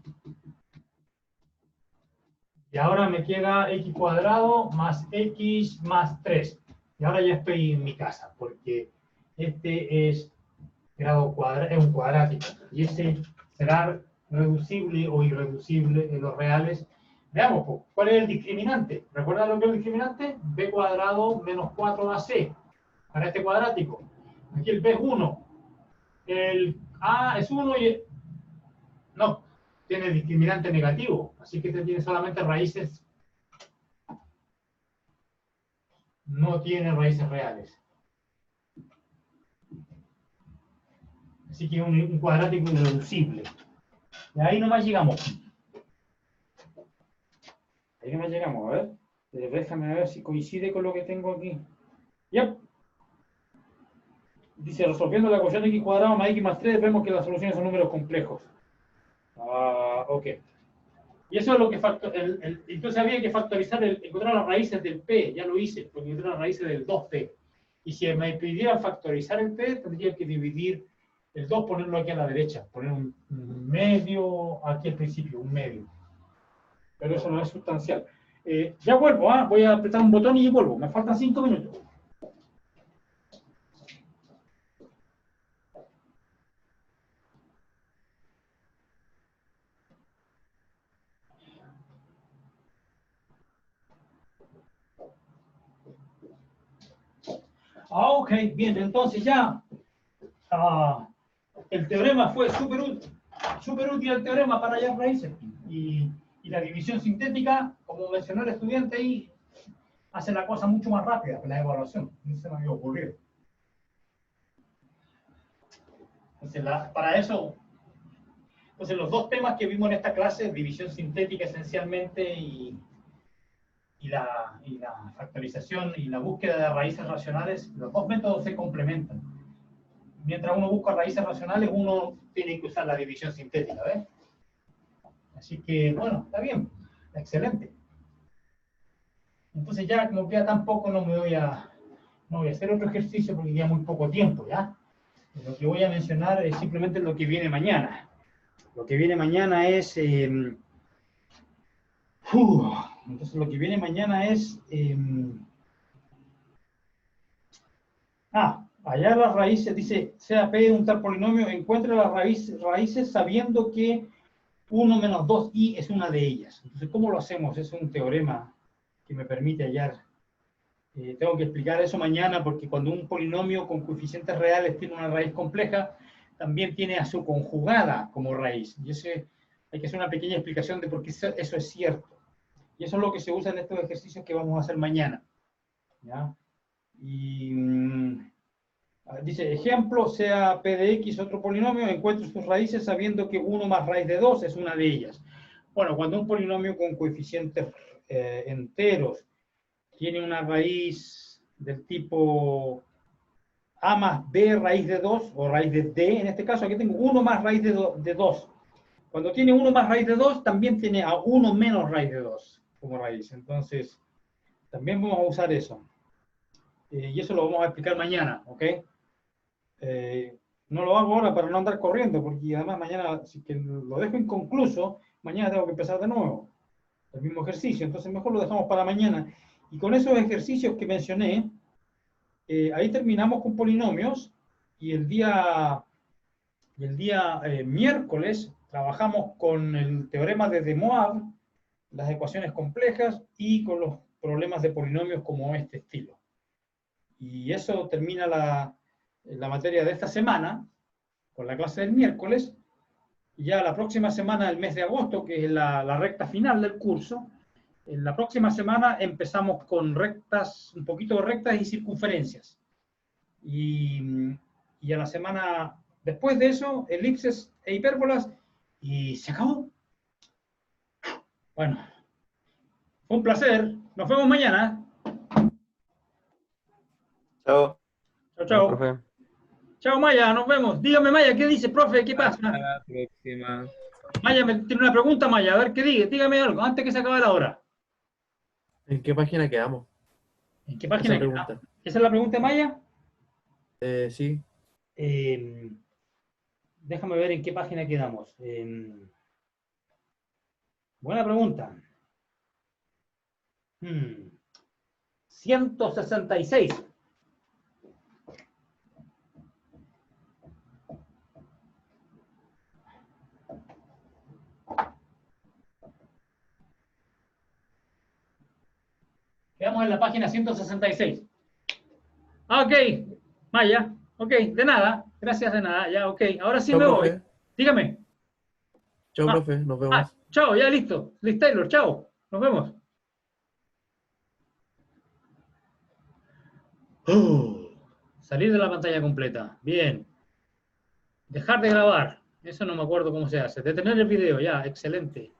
Y ahora me queda x cuadrado más x más 3. Y ahora ya estoy en mi casa, porque este es grado cuadrado, es un cuadrático. Y este será reducible o irreducible en los reales. Veamos, pues, ¿cuál es el discriminante? ¿Recuerdan lo que es el discriminante? B cuadrado menos 4AC. Para este cuadrático. Aquí el B es 1. El A es 1 y... No, tiene discriminante negativo. Así que este tiene solamente raíces. No tiene raíces reales. Así que es un cuadrático irreducible. Y ahí nomás llegamos. Ahí nomás llegamos, a ver. Déjame ver si coincide con lo que tengo aquí. Yep. Dice, resolviendo la ecuación de x cuadrado más x más 3, vemos que las soluciones son números complejos. Ok. Y eso es lo que entonces había que factorizar, encontrar las raíces del p. Ya lo hice, porque encontré las raíces del 2p. Y si me pidieran factorizar el p, tendría que dividir el 2, ponerlo aquí a la derecha. Poner un medio aquí al principio, un medio. Pero eso no es sustancial. Ya vuelvo, voy a apretar un botón y vuelvo. Me faltan 5 minutos. Ok, bien, entonces ya el teorema fue súper útil el teorema para hallar raíces. Y la división sintética, como mencionó el estudiante ahí, hace la cosa mucho más rápida que la evaluación. No se me había ocurrido. Entonces, para eso, entonces los dos temas que vimos en esta clase, división sintética esencialmente y la factorización y la búsqueda de raíces racionales, los dos métodos se complementan. Mientras uno busca raíces racionales, uno tiene que usar la división sintética, ¿ves? Así que, bueno, está bien, excelente. Entonces ya, como queda tan poco, no voy a hacer otro ejercicio porque queda muy poco tiempo, ¿ya? Lo que voy a mencionar es simplemente lo que viene mañana. Lo que viene mañana es... entonces lo que viene mañana es... hallar las raíces, dice, sea P un tal polinomio, encuentre las raíces sabiendo que 1 menos 2i es una de ellas. Entonces, ¿cómo lo hacemos? Es un teorema que me permite hallar. Tengo que explicar eso mañana porque cuando un polinomio con coeficientes reales tiene una raíz compleja, también tiene a su conjugada como raíz. Y hay que hacer una pequeña explicación de por qué eso es cierto. Y eso es lo que se usa en estos ejercicios que vamos a hacer mañana. ¿Ya? Y dice, ejemplo, sea p de x otro polinomio, encuentre sus raíces sabiendo que 1 más raíz de 2 es una de ellas. Bueno, cuando un polinomio con coeficientes enteros tiene una raíz del tipo a más b raíz de 2, o raíz de d, en este caso aquí tengo 1 más raíz de 2. Cuando tiene 1 más raíz de 2, también tiene a 1 menos raíz de 2 como raíz. Entonces, también vamos a usar eso. Y eso lo vamos a explicar mañana, ¿ok? No lo hago ahora para no andar corriendo, porque además mañana, si que lo dejo inconcluso, mañana tengo que empezar de nuevo, el mismo ejercicio, entonces mejor lo dejamos para mañana. Y con esos ejercicios que mencioné, ahí terminamos con polinomios, y el día miércoles trabajamos con el teorema de De Moivre, las ecuaciones complejas, y con los problemas de polinomios como este estilo. Y eso termina la materia de esta semana, con la clase del miércoles. Y ya la próxima semana, el mes de agosto, que es la recta final del curso, en la próxima semana empezamos con rectas, un poquito de rectas y circunferencias. Y a la semana después de eso, elipses e hipérbolas, y se acabó. Bueno, fue un placer. Nos vemos mañana. Chao. Chao, chao. Profe. Chao, Maya, nos vemos. Dígame, Maya, ¿qué dice, profe? ¿Qué pasa? Hasta la próxima. Maya, tiene una pregunta, Maya. A ver qué diga. Dígame algo, antes que se acabe la hora. ¿En qué página quedamos? ¿En qué página Esa queda? pregunta. ¿Esa es la pregunta, Maya? Sí. Déjame ver en qué página quedamos. Buena pregunta. 166. Quedamos en la página 166. Ah, ok, Maya. Ok, de nada. Gracias, de nada. Ya, ok. Ahora sí Chao, me voy. profe. Dígame. Chao, Ah, profe. Nos vemos. Chao, ya listo. Liz Taylor, chao. Nos vemos. Salir de la pantalla completa. Bien. Dejar de grabar. Eso no me acuerdo cómo se hace. Detener el video, ya. Excelente.